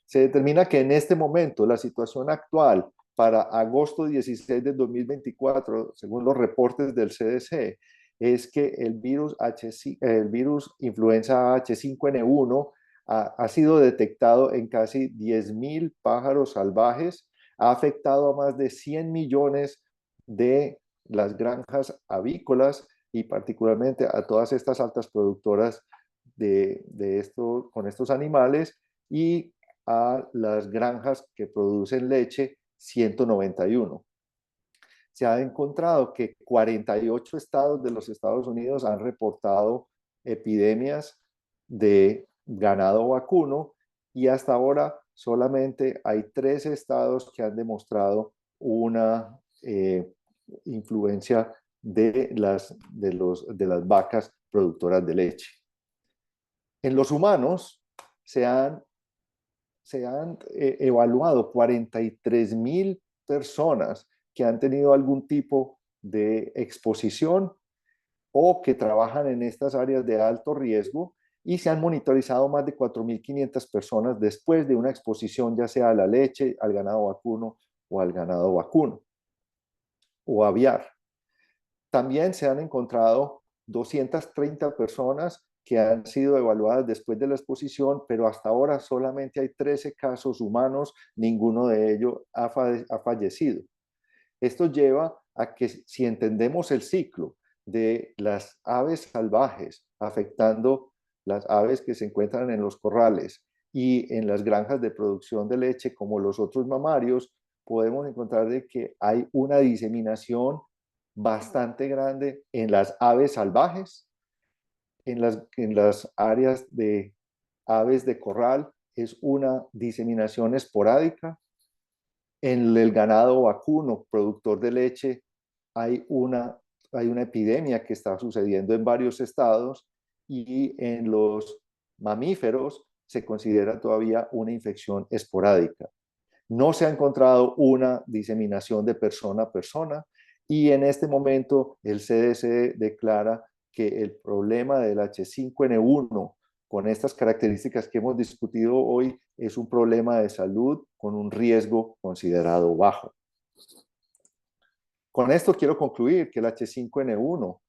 Se determina que en este momento la situación actual para agosto 16 de 2024, según los reportes del CDC, es que el virus influenza H5N1 ha sido detectado en casi 10.000 pájaros salvajes, ha afectado a más de 100 millones de las granjas avícolas y particularmente a todas estas altas productoras con estos animales, y a las granjas que producen leche, 191. Se ha encontrado que 48 estados de los Estados Unidos han reportado epidemias de ganado vacuno, y hasta ahora solamente hay 3 estados que han demostrado una influencia de las vacas productoras de leche. En los humanos se han evaluado 43.000 personas que han tenido algún tipo de exposición o que trabajan en estas áreas de alto riesgo, y se han monitorizado más de 4.500 personas después de una exposición, ya sea a la leche, al ganado vacuno o al ganado vacuno o aviar. También se han encontrado 230 personas que han sido evaluadas después de la exposición, pero hasta ahora solamente hay 13 casos humanos, ninguno de ellos ha fallecido. Esto lleva a que, si entendemos el ciclo de las aves salvajes afectando las aves que se encuentran en los corrales y en las granjas de producción de leche como los otros mamarios, podemos encontrar de que hay una diseminación bastante grande en las aves salvajes, en las áreas de aves de corral es una diseminación esporádica. En el ganado vacuno productor de leche hay una epidemia que está sucediendo en varios estados, y en los mamíferos se considera todavía una infección esporádica. No se ha encontrado una diseminación de persona a persona, y en este momento el CDC declara que el problema del H5N1 con estas características que hemos discutido hoy es un problema de salud con un riesgo considerado bajo. Con esto quiero concluir que el H5N1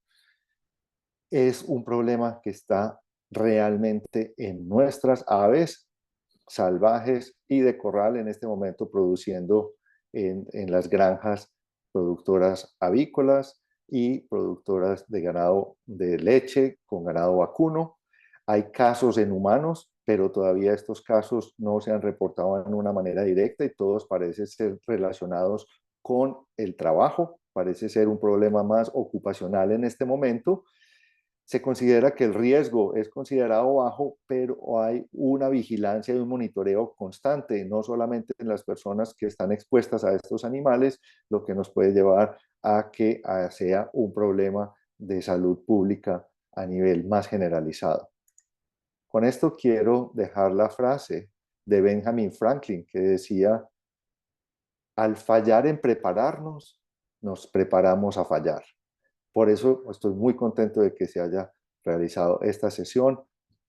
es un problema que está realmente en nuestras aves salvajes y de corral en este momento, produciendo en las granjas productoras avícolas y productoras de ganado de leche con ganado vacuno. Hay casos en humanos, pero todavía estos casos no se han reportado en una manera directa, y todos parecen ser relacionados con el trabajo. Parece ser un problema más ocupacional en este momento. Se considera que el riesgo es considerado bajo, pero hay una vigilancia y un monitoreo constante, no solamente en las personas que están expuestas a estos animales, lo que nos puede llevar a que sea un problema de salud pública a nivel más generalizado. Con esto quiero dejar la frase de Benjamin Franklin, que decía: al fallar en prepararnos, nos preparamos a fallar. Por eso estoy muy contento de que se haya realizado esta sesión,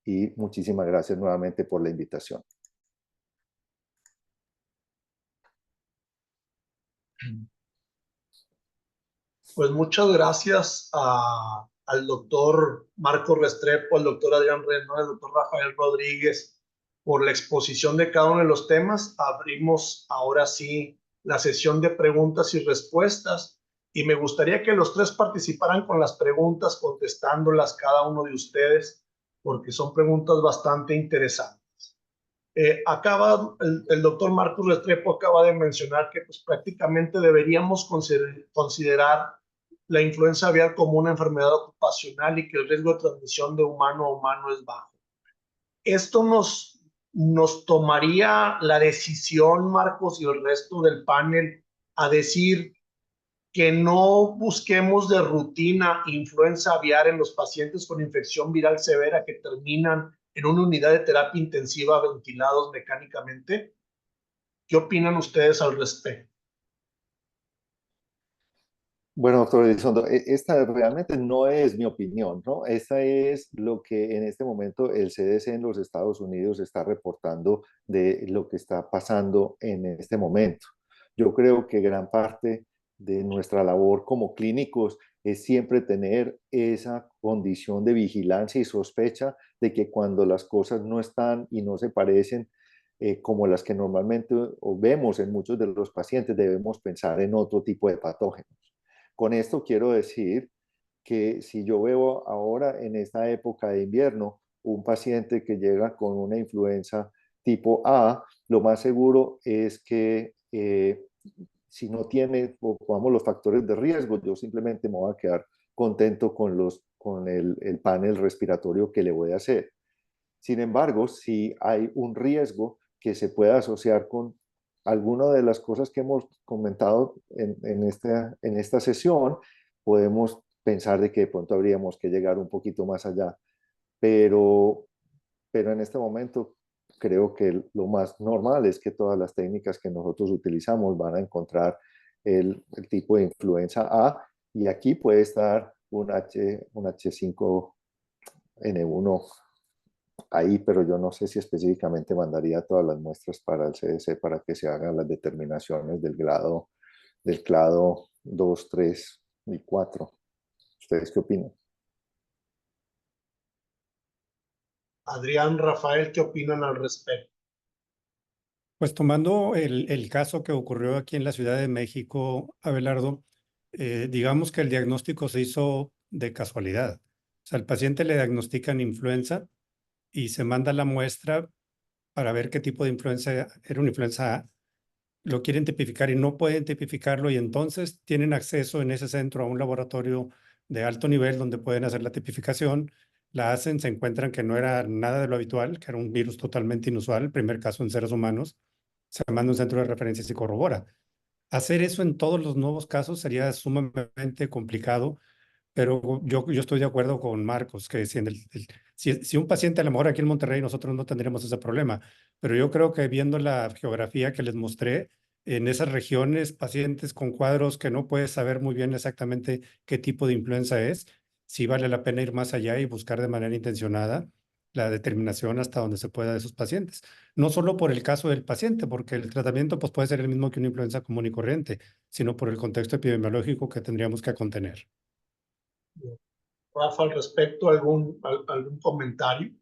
y muchísimas gracias nuevamente por la invitación. Pues muchas gracias al doctor Marco Restrepo, al doctor Adrián Renó, al doctor Rafael Rodríguez por la exposición de cada uno de los temas. Abrimos ahora sí la sesión de preguntas y respuestas, y me gustaría que los 3 participaran con las preguntas, contestándolas cada uno de ustedes, porque son preguntas bastante interesantes. El doctor Marcos Restrepo acaba de mencionar que pues, prácticamente deberíamos considerar la influenza aviar como una enfermedad ocupacional y que el riesgo de transmisión de humano a humano es bajo. Esto nos tomaría la decisión, Marcos, y el resto del panel, a decir que no busquemos de rutina influenza aviar en los pacientes con infección viral severa que terminan en una unidad de terapia intensiva ventilados mecánicamente. ¿Qué opinan ustedes al respecto? Bueno, doctor Elizondo, esta realmente no es mi opinión, ¿no? Esta es lo que en este momento el CDC en los Estados Unidos está reportando de lo que está pasando en este momento. Yo creo que gran parte de nuestra labor como clínicos es siempre tener esa condición de vigilancia y sospecha de que cuando las cosas no están y no se parecen como las que normalmente o vemos en muchos de los pacientes, debemos pensar en otro tipo de patógenos. Con esto quiero decir que si yo veo ahora en esta época de invierno un paciente que llega con una influenza tipo A, lo más seguro es que si no tiene, pongamos los factores de riesgo, yo simplemente me voy a quedar contento con el panel respiratorio que le voy a hacer. Sin embargo, si hay un riesgo que se pueda asociar con alguna de las cosas que hemos comentado en esta sesión, podemos pensar de que de pronto habríamos que llegar un poquito más allá. Pero, pero en este momento creo que lo más normal es que todas las técnicas que nosotros utilizamos van a encontrar el tipo de influenza A y aquí puede estar un H5N1 ahí, pero yo no sé si específicamente mandaría todas las muestras para el CDC para que se hagan las determinaciones del clado 2, 3 y 4. ¿Ustedes qué opinan? Adrián, Rafael, ¿qué opinan al respecto? Pues tomando el caso que ocurrió aquí en la Ciudad de México, Abelardo, digamos que el diagnóstico se hizo de casualidad. O sea, al paciente le diagnostican influenza y se manda la muestra para ver qué tipo de influenza era una influenza A. Lo quieren tipificar y no pueden tipificarlo y entonces tienen acceso en ese centro a un laboratorio de alto nivel donde pueden hacer la tipificación. La hacen, se encuentran que no era nada de lo habitual, que era un virus totalmente inusual, el primer caso en seres humanos. Se manda a un centro de referencia y se corrobora. Hacer eso en todos los nuevos casos sería sumamente complicado, pero yo estoy de acuerdo con Marcos, que si un paciente a lo mejor aquí en Monterrey nosotros no tendríamos ese problema, pero yo creo que viendo la geografía que les mostré, en esas regiones, pacientes con cuadros que no puedes saber muy bien exactamente qué tipo de influenza es, sí vale la pena ir más allá y buscar de manera intencionada la determinación hasta donde se pueda de esos pacientes. No solo por el caso del paciente, porque el tratamiento pues, puede ser el mismo que una influenza común y corriente, sino por el contexto epidemiológico que tendríamos que contener. Rafa, al respecto, algún comentario?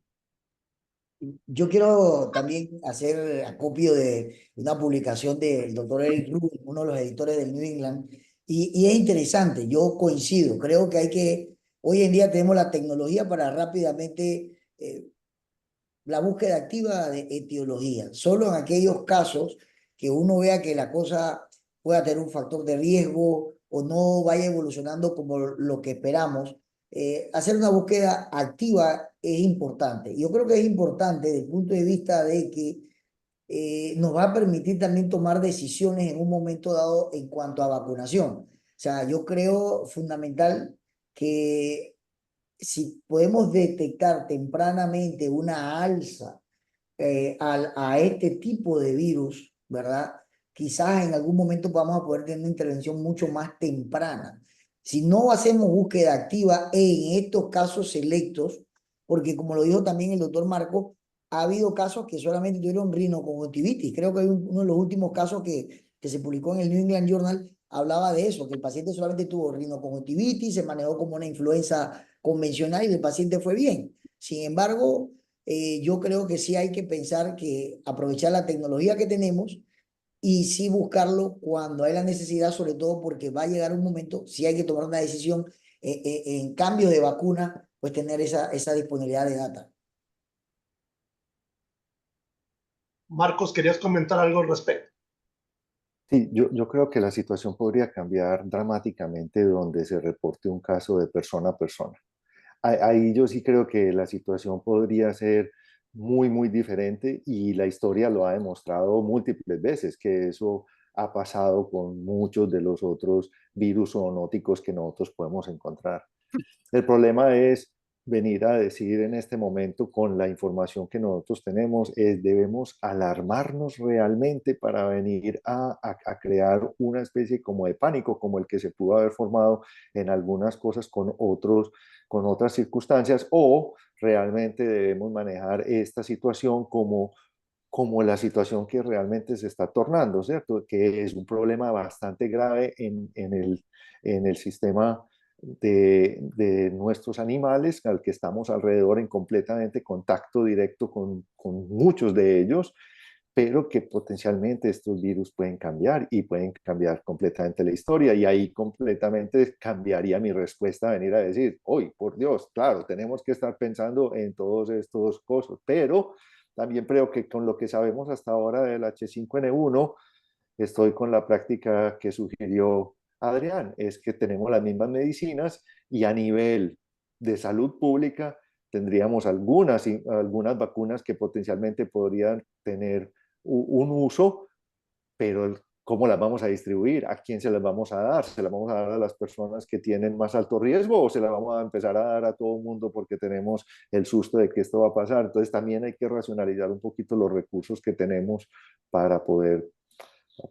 Yo quiero también hacer acopio de una publicación del doctor Eric Rubin, uno de los editores del New England, y es interesante, yo coincido, creo que hoy en día tenemos la tecnología para rápidamente la búsqueda activa de etiología, solo en aquellos casos que uno vea que la cosa pueda tener un factor de riesgo o no vaya evolucionando como lo que esperamos, hacer una búsqueda activa es importante. Yo creo que es importante desde el punto de vista de que nos va a permitir también tomar decisiones en un momento dado en cuanto a vacunación. O sea, yo creo fundamental que si podemos detectar tempranamente una alza a este tipo de virus, ¿verdad? Quizás en algún momento vamos a poder tener una intervención mucho más temprana. Si no hacemos búsqueda activa en estos casos selectos, porque como lo dijo también el doctor Marco, ha habido casos que solamente tuvieron rinoconjuntivitis. Creo que hay uno de los últimos casos que se publicó en el New England Journal hablaba de eso, que el paciente solamente tuvo rinoconjuntivitis, se manejó como una influenza convencional y el paciente fue bien. Sin embargo, yo creo que sí hay que pensar que aprovechar la tecnología que tenemos y sí buscarlo cuando hay la necesidad, sobre todo porque va a llegar un momento, si hay que tomar una decisión en cambio de vacuna, pues tener esa disponibilidad de data. Marcos, ¿querías comentar algo al respecto? Sí, yo creo que la situación podría cambiar dramáticamente donde se reporte un caso de persona a persona. Ahí yo sí creo que la situación podría ser muy diferente y la historia lo ha demostrado múltiples veces, que eso ha pasado con muchos de los otros virus zoonóticos que nosotros podemos encontrar. El problema es venir a decir en este momento con la información que nosotros tenemos es debemos alarmarnos realmente para venir a crear una especie como de pánico, como el que se pudo haber formado en algunas cosas con otras circunstancias, o realmente debemos manejar esta situación como la situación que realmente se está tornando, ¿cierto? Que es un problema bastante grave en el sistema de nuestros animales, al que estamos alrededor en completamente contacto directo con muchos de ellos, pero que potencialmente estos virus pueden cambiar y pueden cambiar completamente la historia. Y ahí completamente cambiaría mi respuesta a venir a decir, hoy, por Dios, claro, tenemos que estar pensando en todos estos cosas, pero también creo que con lo que sabemos hasta ahora del H5N1, estoy con la práctica que sugirió Adrián, es que tenemos las mismas medicinas y a nivel de salud pública tendríamos algunas vacunas que potencialmente podrían tener un uso, pero ¿cómo las vamos a distribuir? ¿A quién se las vamos a dar? ¿Se las vamos a dar a las personas que tienen más alto riesgo o se las vamos a empezar a dar a todo el mundo porque tenemos el susto de que esto va a pasar? Entonces también hay que racionalizar un poquito los recursos que tenemos para poder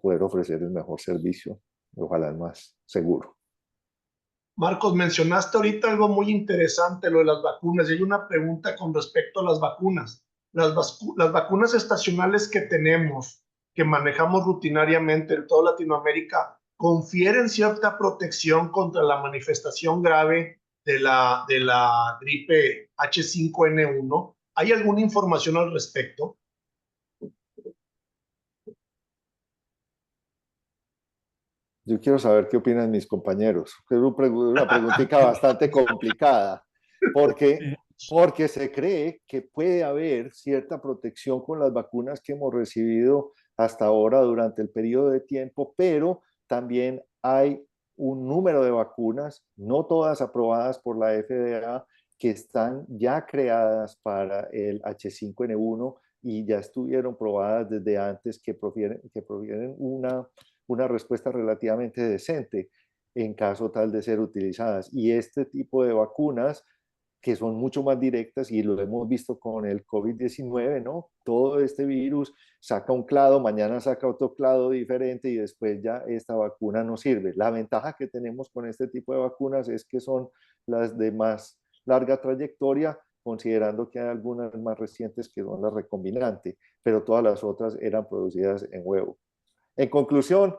ofrecer el mejor servicio, ojalá el más seguro. Marcos, mencionaste ahorita algo muy interesante, lo de las vacunas. Y hay una pregunta con respecto a las vacunas. Las vacunas estacionales que tenemos, que manejamos rutinariamente en toda Latinoamérica, confieren cierta protección contra la manifestación grave de la gripe H5N1. ¿Hay alguna información al respecto? Yo quiero saber qué opinan mis compañeros. Es una preguntita bastante complicada, porque se cree que puede haber cierta protección con las vacunas que hemos recibido hasta ahora durante el periodo de tiempo, pero también hay un número de vacunas, no todas aprobadas por la FDA, que están ya creadas para el H5N1 y ya estuvieron probadas desde antes que provienen una respuesta relativamente decente en caso tal de ser utilizadas. Y este tipo de vacunas que son mucho más directas y lo hemos visto con el COVID-19, ¿no? Todo este virus saca un clado, mañana saca otro clado diferente y después ya esta vacuna no sirve. La ventaja que tenemos con este tipo de vacunas es que son las de más larga trayectoria, considerando que hay algunas más recientes que son las recombinantes, pero todas las otras eran producidas en huevo. En conclusión,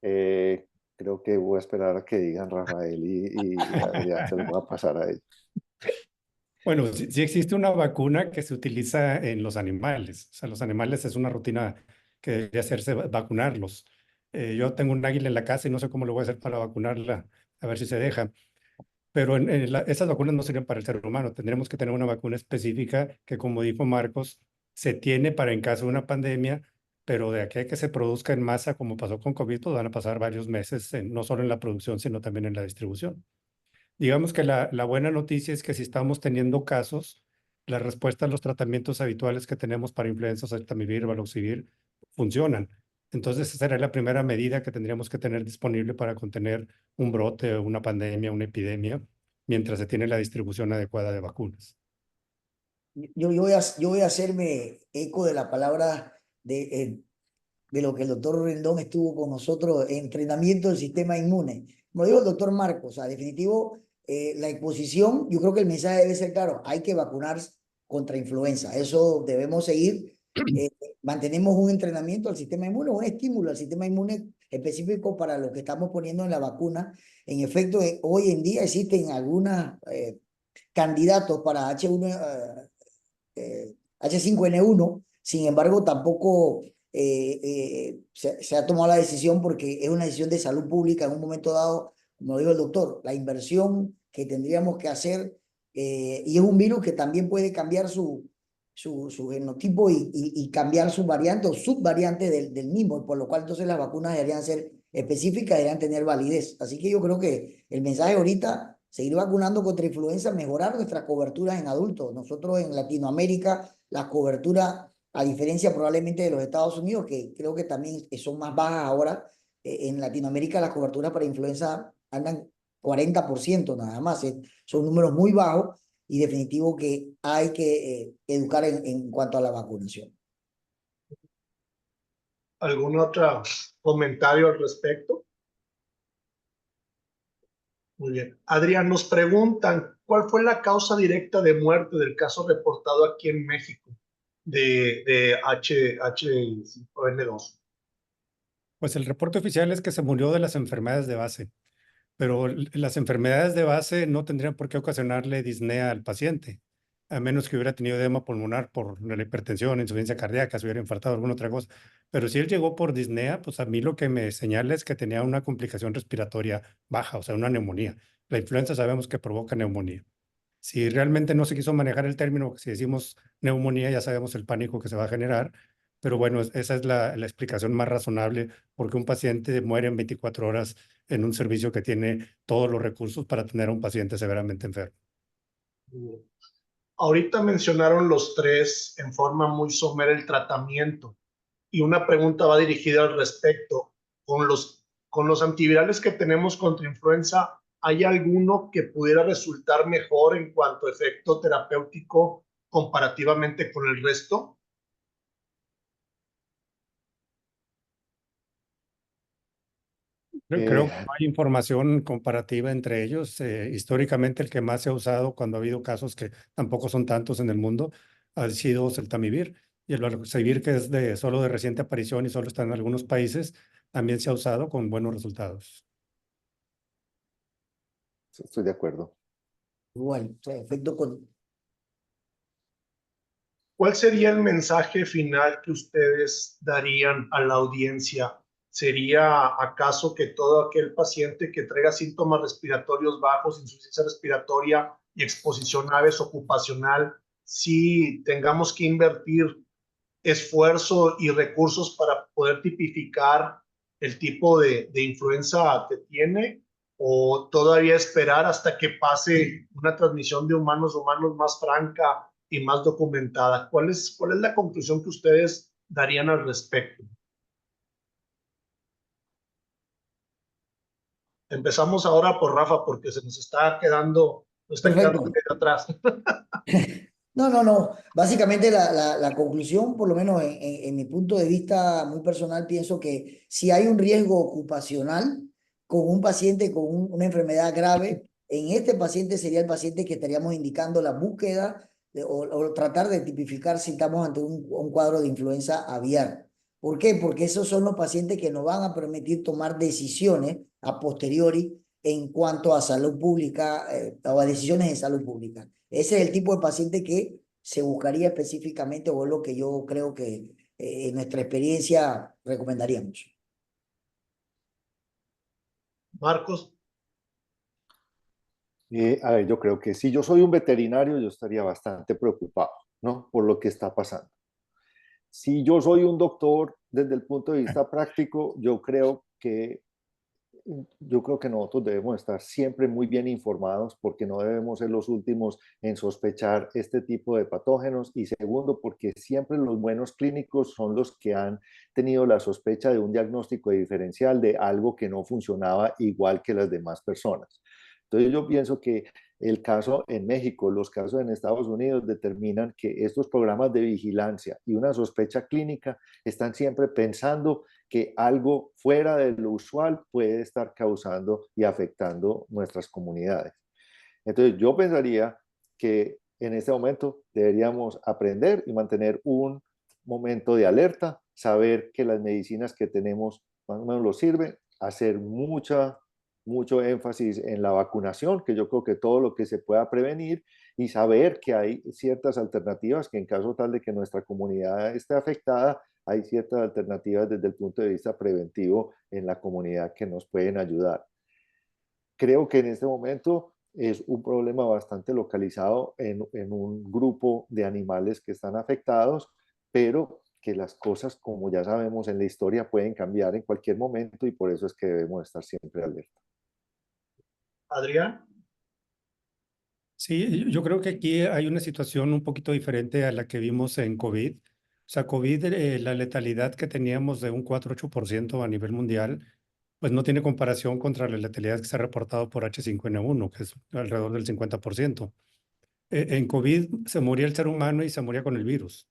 creo que voy a esperar a que digan Rafael y Adrián, se los voy a pasar a ellos. Bueno, sí existe una vacuna que se utiliza en los animales. O sea, los animales es una rutina que debería hacerse vacunarlos. Yo tengo un águila en la casa y no sé cómo lo voy a hacer para vacunarla, a ver si se deja. Pero esas vacunas no serían para el ser humano. Tendremos que tener una vacuna específica que, como dijo Marcos, se tiene para en caso de una pandemia, pero de aquí a que se produzca en masa, como pasó con COVID, pues van a pasar varios meses, no solo en la producción, sino también en la distribución. Digamos que la buena noticia es que si estamos teniendo casos, la respuesta a los tratamientos habituales que tenemos para influenza, oseltamivir, baloxavir, funcionan. Entonces, esa será la primera medida que tendríamos que tener disponible para contener un brote, una pandemia, una epidemia, mientras se tiene la distribución adecuada de vacunas. Yo voy a hacerme eco de la palabra de lo que el doctor Rendón estuvo con nosotros, entrenamiento del sistema inmune. Como dijo el doctor Marcos, a definitivo, la exposición, yo creo que el mensaje debe ser claro, hay que vacunarse contra influenza, eso debemos seguir. Mantenemos un entrenamiento al sistema inmune, un estímulo al sistema inmune específico para lo que estamos poniendo en la vacuna. En efecto, hoy en día existen algunos candidatos para H5N1, sin embargo, tampoco se ha tomado la decisión porque es una decisión de salud pública en un momento dado, como dijo el doctor, la inversión que tendríamos que hacer, y es un virus que también puede cambiar su genotipo y cambiar su variante o subvariante del mismo, por lo cual entonces las vacunas deberían ser específicas, deberían tener validez. Así que yo creo que el mensaje ahorita, seguir vacunando contra influenza, mejorar nuestras coberturas en adultos. Nosotros en Latinoamérica, la cobertura, a diferencia probablemente de los Estados Unidos, que creo que también son más bajas ahora, en Latinoamérica las coberturas para influenza andan 40% nada más. Son números muy bajos y definitivo que hay que educar en cuanto a la vacunación. ¿Algún otro comentario al respecto? Muy bien. Adrián, nos preguntan, ¿cuál fue la causa directa de muerte del caso reportado aquí en México de H5N2? Pues el reporte oficial es que se murió de las enfermedades de base, pero las enfermedades de base no tendrían por qué ocasionarle disnea al paciente, a menos que hubiera tenido edema pulmonar por la hipertensión, insuficiencia cardíaca, si hubiera infartado alguna otra cosa. Pero si él llegó por disnea, pues a mí lo que me señala es que tenía una complicación respiratoria baja, o sea, una neumonía. La influenza sabemos que provoca neumonía. Si realmente no se quiso manejar el término, si decimos neumonía, ya sabemos el pánico que se va a generar, pero bueno, esa es la explicación más razonable porque un paciente muere en 24 horas en un servicio que tiene todos los recursos para tener a un paciente severamente enfermo. Ahorita mencionaron los tres en forma muy somera el tratamiento y una pregunta va dirigida al respecto. Con los antivirales que tenemos contra influenza, ¿hay alguno que pudiera resultar mejor en cuanto a efecto terapéutico comparativamente con el resto? Creo que no hay información comparativa entre ellos. Históricamente el que más se ha usado cuando ha habido casos que tampoco son tantos en el mundo ha sido Celtamivir. Y el Valsivir, que es solo de reciente aparición y solo está en algunos países, también se ha usado con buenos resultados. Estoy de acuerdo. Igual, o sea, efecto con... ¿Cuál sería el mensaje final que ustedes darían a la audiencia? ¿Sería acaso que todo aquel paciente que traiga síntomas respiratorios bajos, insuficiencia respiratoria y exposición a aves ocupacional, sí tengamos que invertir esfuerzo y recursos para poder tipificar el tipo de influenza que tiene? ¿O todavía esperar hasta que pase una transmisión de humanos a humanos más franca y más documentada? ¿Cuál es la conclusión que ustedes darían al respecto? Empezamos ahora por Rafa, porque se nos está quedando Perfecto. medio atrás. No. Básicamente la conclusión, por lo menos en mi punto de vista muy personal, pienso que si hay un riesgo ocupacional con un paciente con una enfermedad grave, en este paciente sería el paciente que estaríamos indicando la búsqueda o tratar de tipificar si estamos ante un cuadro de influenza aviar. ¿Por qué? Porque esos son los pacientes que nos van a permitir tomar decisiones a posteriori en cuanto a salud pública o a decisiones de salud pública. Ese es el tipo de paciente que se buscaría específicamente o es lo que yo creo que en nuestra experiencia recomendaríamos. Marcos. A ver, yo creo que si yo soy un veterinario, yo estaría bastante preocupado, ¿no? Por lo que está pasando. Si yo soy un doctor, desde el punto de vista práctico, yo creo que nosotros debemos estar siempre muy bien informados porque no debemos ser los últimos en sospechar este tipo de patógenos y segundo porque siempre los buenos clínicos son los que han tenido la sospecha de un diagnóstico diferencial de algo que no funcionaba igual que las demás personas. Entonces yo pienso que el caso en México, los casos en Estados Unidos determinan que estos programas de vigilancia y una sospecha clínica están siempre pensando que algo fuera de lo usual puede estar causando y afectando nuestras comunidades. Entonces yo pensaría que en este momento deberíamos aprender y mantener un momento de alerta, saber que las medicinas que tenemos más o menos nos sirven, hacer mucho énfasis en la vacunación, que yo creo que todo lo que se pueda prevenir y saber que hay ciertas alternativas que en caso tal de que nuestra comunidad esté afectada, hay ciertas alternativas desde el punto de vista preventivo en la comunidad que nos pueden ayudar. Creo que en este momento es un problema bastante localizado en un grupo de animales que están afectados, pero que las cosas, como ya sabemos en la historia, pueden cambiar en cualquier momento y por eso es que debemos estar siempre alerta. Adrián. Sí, yo creo que aquí hay una situación un poquito diferente a la que vimos en COVID. O sea, COVID, la letalidad que teníamos de un 4-8% a nivel mundial, pues no tiene comparación contra la letalidad que se ha reportado por H5N1, que es alrededor del 50%. En COVID se moría el ser humano y se moría con el virus.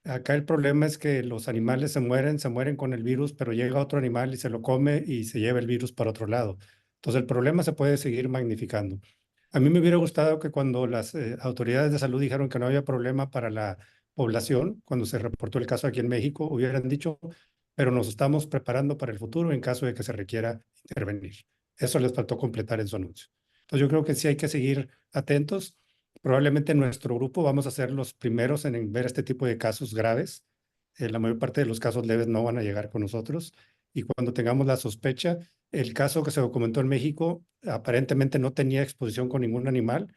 Acá el problema es que los animales se mueren con el virus, pero llega otro animal y se lo come y se lleva el virus para otro lado. Entonces el problema se puede seguir magnificando. A mí me hubiera gustado que cuando las autoridades de salud dijeron que no había problema para la población, cuando se reportó el caso aquí en México, hubieran dicho, pero nos estamos preparando para el futuro en caso de que se requiera intervenir. Eso les faltó completar en su anuncio. Entonces yo creo que sí hay que seguir atentos. Probablemente en nuestro grupo vamos a ser los primeros en ver este tipo de casos graves. La mayor parte de los casos leves no van a llegar con nosotros. Y cuando tengamos la sospecha, el caso que se documentó en México aparentemente no tenía exposición con ningún animal.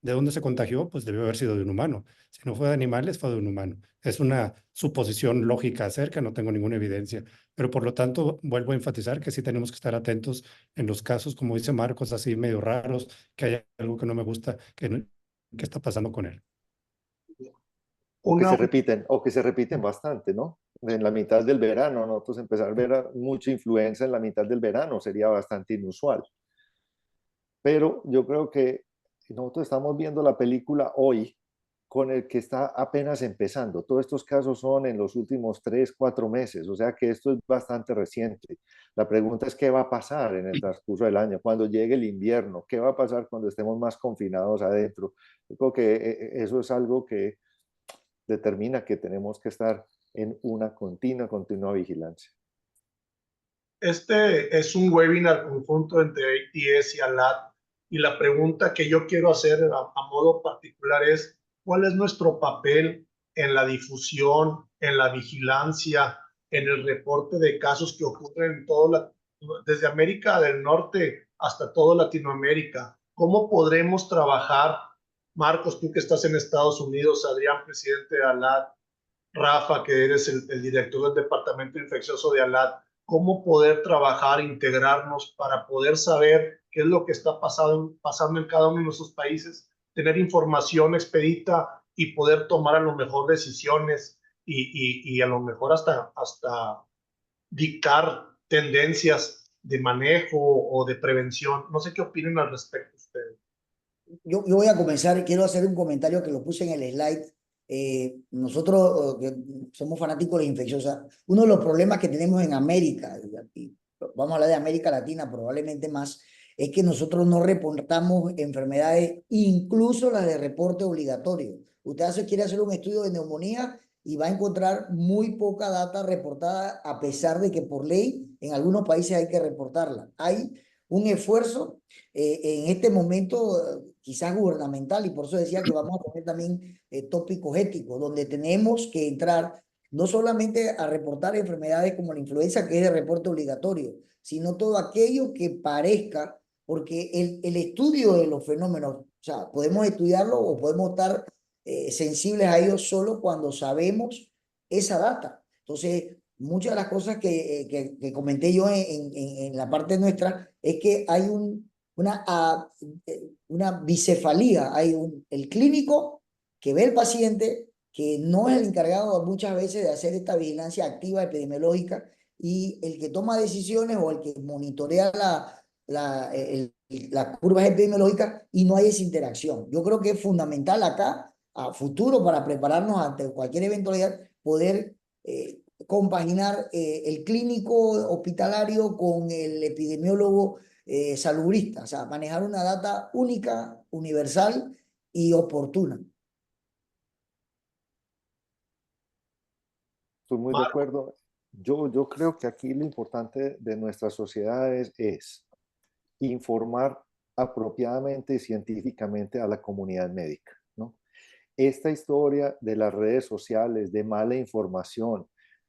¿De dónde se contagió? Pues debió haber sido de un humano. Si no fue de animales, fue de un humano. Es una suposición lógica acerca, no tengo ninguna evidencia. Pero por lo tanto, vuelvo a enfatizar que sí tenemos que estar atentos en los casos, como dice Marcos, así medio raros, que hay algo que no me gusta, que no, qué está pasando con él. Una, O que se repiten bastante, ¿no? En la mitad del verano, nosotros empezar a ver mucha influenza en la mitad del verano sería bastante inusual. Pero yo creo que nosotros estamos viendo la película hoy con el que está apenas empezando. Todos estos casos son en los últimos 3, 4 meses, o sea que esto es bastante reciente. La pregunta es qué va a pasar en el transcurso del año, cuando llegue el invierno, qué va a pasar cuando estemos más confinados adentro. Yo creo que eso es algo que determina que tenemos que estar en una continua vigilancia. Este es un webinar conjunto entre ATS y ALAT y la pregunta que yo quiero hacer a modo particular es, ¿cuál es nuestro papel en la difusión, en la vigilancia, en el reporte de casos que ocurren en desde América del Norte hasta toda Latinoamérica? ¿Cómo podremos trabajar, Marcos, tú que estás en Estados Unidos, Adrián, presidente de ALAT, Rafa, que eres el director del Departamento Infeccioso de ALAT, cómo poder trabajar, integrarnos para poder saber qué es lo que está pasando en cada uno de nuestros países, tener información expedita y poder tomar a lo mejor decisiones y a lo mejor hasta dictar tendencias de manejo o de prevención. No sé qué opinen al respecto ustedes. Yo voy a comenzar, quiero hacer un comentario que lo puse en el slide. Nosotros que somos fanáticos de la infecciosa, uno de los problemas que tenemos en América, y vamos a hablar de América Latina probablemente más, es que nosotros no reportamos enfermedades, incluso las de reporte obligatorio. Usted quiere hacer un estudio de neumonía y va a encontrar muy poca data reportada, a pesar de que por ley en algunos países hay que reportarla. Hay un esfuerzo en este momento quizás gubernamental, y por eso decía que vamos a tener también tópicos éticos, donde tenemos que entrar no solamente a reportar enfermedades como la influenza, que es de reporte obligatorio, sino todo aquello que parezca, porque el estudio de los fenómenos, o sea, podemos estudiarlo o podemos estar sensibles a ellos solo cuando sabemos esa data. Entonces, muchas de las cosas que comenté yo en la parte nuestra es que hay una bicefalía. Hay el clínico que ve el paciente, que no es el encargado muchas veces de hacer esta vigilancia activa epidemiológica, y el que toma decisiones o el que monitorea las curvas epidemiológicas, y no hay esa interacción. Yo creo que es fundamental acá, a futuro, para prepararnos ante cualquier eventualidad, poder compaginar el clínico hospitalario con el epidemiólogo salubrista, o sea, manejar una data única, universal y oportuna. Estoy muy de acuerdo. Yo creo que aquí lo importante de nuestras sociedades es informar apropiadamente y científicamente a la comunidad médica, ¿no? Esta historia de las redes sociales, de mala información,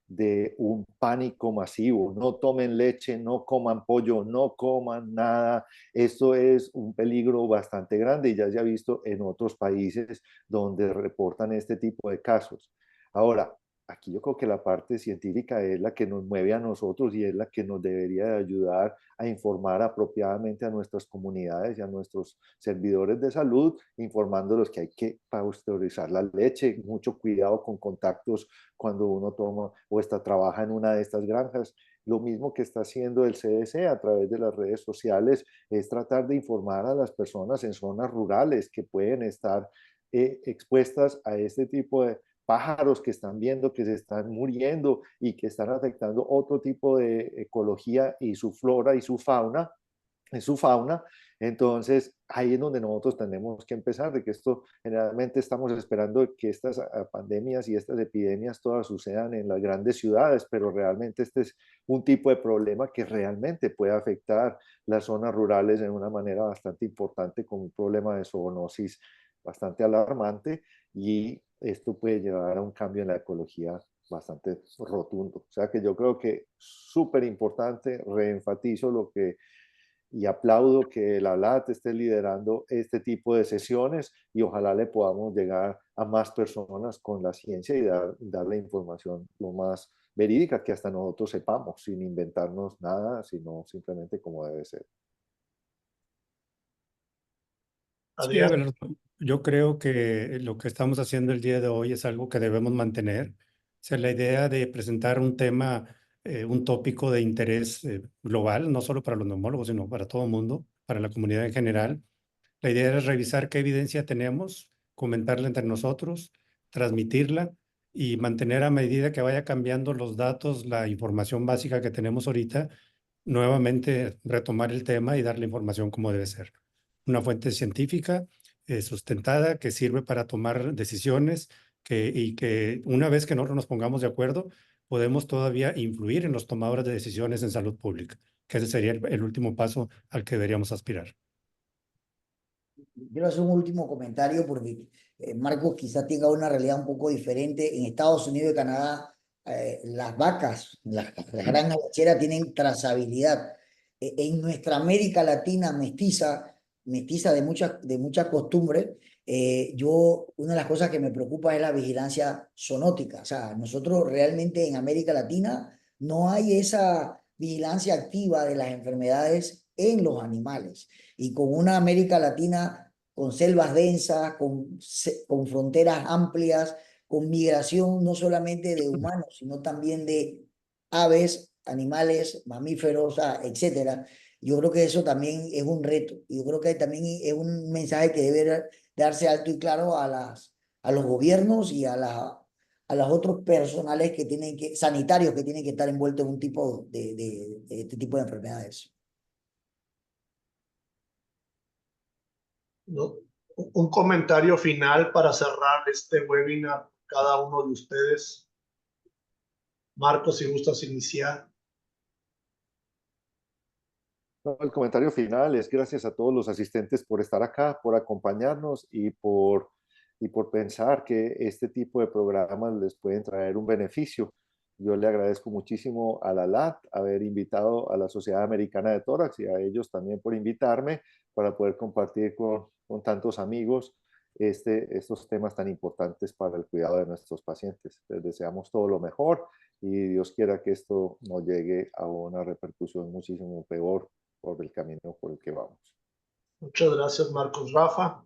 de un pánico masivo, no tomen leche, no coman pollo, no coman nada, esto es un peligro bastante grande y ya se ha visto en otros países donde reportan este tipo de casos. Ahora, aquí yo creo que la parte científica es la que nos mueve a nosotros y es la que nos debería de ayudar a informar apropiadamente a nuestras comunidades y a nuestros servidores de salud, informándolos que hay que pasteurizar la leche, mucho cuidado con contactos cuando uno toma o trabaja en una de estas granjas. Lo mismo que está haciendo el CDC a través de las redes sociales es tratar de informar a las personas en zonas rurales que pueden estar expuestas a este tipo de pájaros que están viendo que se están muriendo y que están afectando otro tipo de ecología y su flora y su fauna en su fauna. Entonces, ahí es donde nosotros tenemos que empezar, de que esto generalmente estamos esperando que estas pandemias y estas epidemias todas sucedan en las grandes ciudades, pero realmente este es un tipo de problema que realmente puede afectar las zonas rurales de una manera bastante importante, con un problema de zoonosis bastante alarmante, y esto puede llevar a un cambio en la ecología bastante rotundo. O sea que yo creo que súper importante, reenfatizo lo que y aplaudo que la LAT esté liderando este tipo de sesiones y ojalá le podamos llegar a más personas con la ciencia y darle información lo más verídica que hasta nosotros sepamos, sin inventarnos nada, sino simplemente como debe ser. Sí, Adrián, Abelardo, yo creo que lo que estamos haciendo el día de hoy es algo que debemos mantener. O sea, la idea de presentar un tema, un tópico de interés global, no solo para los neumólogos, sino para todo el mundo, para la comunidad en general. La idea es revisar qué evidencia tenemos, comentarla entre nosotros, transmitirla y mantener a medida que vaya cambiando los datos, la información básica que tenemos ahorita, nuevamente retomar el tema y dar la información como debe ser. Una fuente científica sustentada que sirve para tomar decisiones y que una vez que nosotros nos pongamos de acuerdo, podemos todavía influir en los tomadores de decisiones en salud pública, que ese sería el último paso al que deberíamos aspirar. Quiero hacer un último comentario porque Marcos quizás tenga una realidad un poco diferente. En Estados Unidos y Canadá, las vacas, las granjas lecheras tienen trazabilidad. En nuestra América Latina mestiza, mestiza de mucha costumbre, una de las cosas que me preocupa es la vigilancia zoonótica. O sea, nosotros realmente en América Latina no hay esa vigilancia activa de las enfermedades en los animales. Y con una América Latina con selvas densas, con fronteras amplias, con migración no solamente de humanos, sino también de aves, animales, mamíferos, etcétera. Yo creo que eso también es un reto. Yo creo que también es un mensaje que debe darse alto y claro a los gobiernos y a los otros personales sanitarios que tienen que estar envueltos en un tipo de este tipo de enfermedades. ¿no? Un comentario final para cerrar este webinar, cada uno de ustedes. Marcos, si gustas iniciar. No, el comentario final es gracias a todos los asistentes por estar acá, por acompañarnos y por pensar que este tipo de programas les pueden traer un beneficio. Yo le agradezco muchísimo a la LAT haber invitado a la Sociedad Americana de Tórax y a ellos también por invitarme para poder compartir con tantos amigos estos temas tan importantes para el cuidado de nuestros pacientes. Les deseamos todo lo mejor y Dios quiera que esto no llegue a una repercusión muchísimo peor por el camino por el que vamos. Muchas gracias, Marcos. Rafa.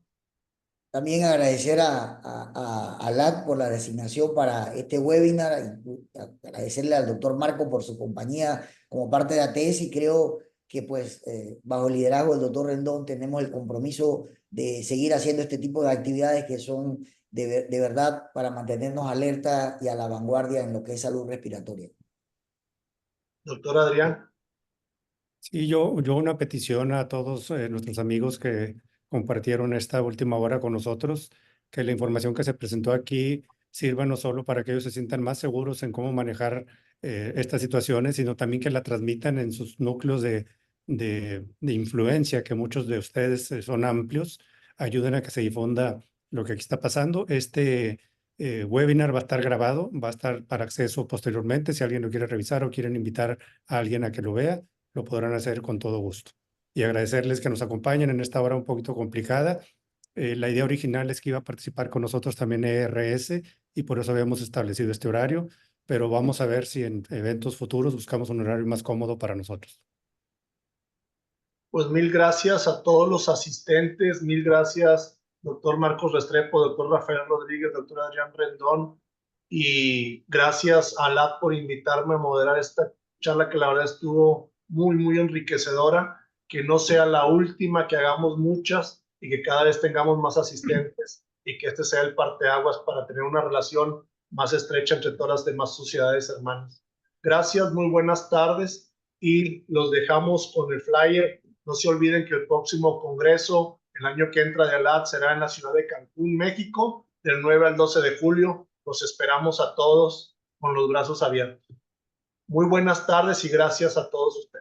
También agradecer a LAT por la designación para este webinar y agradecerle al doctor Marco por su compañía como parte de ATS y creo que pues bajo el liderazgo del doctor Rendón tenemos el compromiso de seguir haciendo este tipo de actividades que son de verdad para mantenernos alerta y a la vanguardia en lo que es salud respiratoria. Doctor Adrián. Sí, yo una petición a todos nuestros amigos que compartieron esta última hora con nosotros, que la información que se presentó aquí sirva no solo para que ellos se sientan más seguros en cómo manejar estas situaciones, sino también que la transmitan en sus núcleos de influencia, que muchos de ustedes son amplios, ayuden a que se difunda lo que aquí está pasando. Este webinar va a estar grabado, va a estar para acceso posteriormente, si alguien lo quiere revisar o quieren invitar a alguien a que lo vea lo podrán hacer con todo gusto. Y agradecerles que nos acompañen en esta hora un poquito complicada. La idea original es que iba a participar con nosotros también ERS y por eso habíamos establecido este horario, pero vamos a ver si en eventos futuros buscamos un horario más cómodo para nosotros. Pues mil gracias a todos los asistentes, mil gracias, doctor Marcos Restrepo, doctor Rafael Rodríguez, doctor Adrián Rendón, y gracias a LAT por invitarme a moderar esta charla que la verdad estuvo muy, muy enriquecedora, que no sea la última, que hagamos muchas y que cada vez tengamos más asistentes y que este sea el parteaguas para tener una relación más estrecha entre todas las demás sociedades hermanas. Gracias, muy buenas tardes y los dejamos con el flyer. No se olviden que el próximo congreso, el año que entra de ALAD, será en la ciudad de Cancún, México, del 9 al 12 de julio. Los esperamos a todos con los brazos abiertos. Muy buenas tardes y gracias a todos ustedes.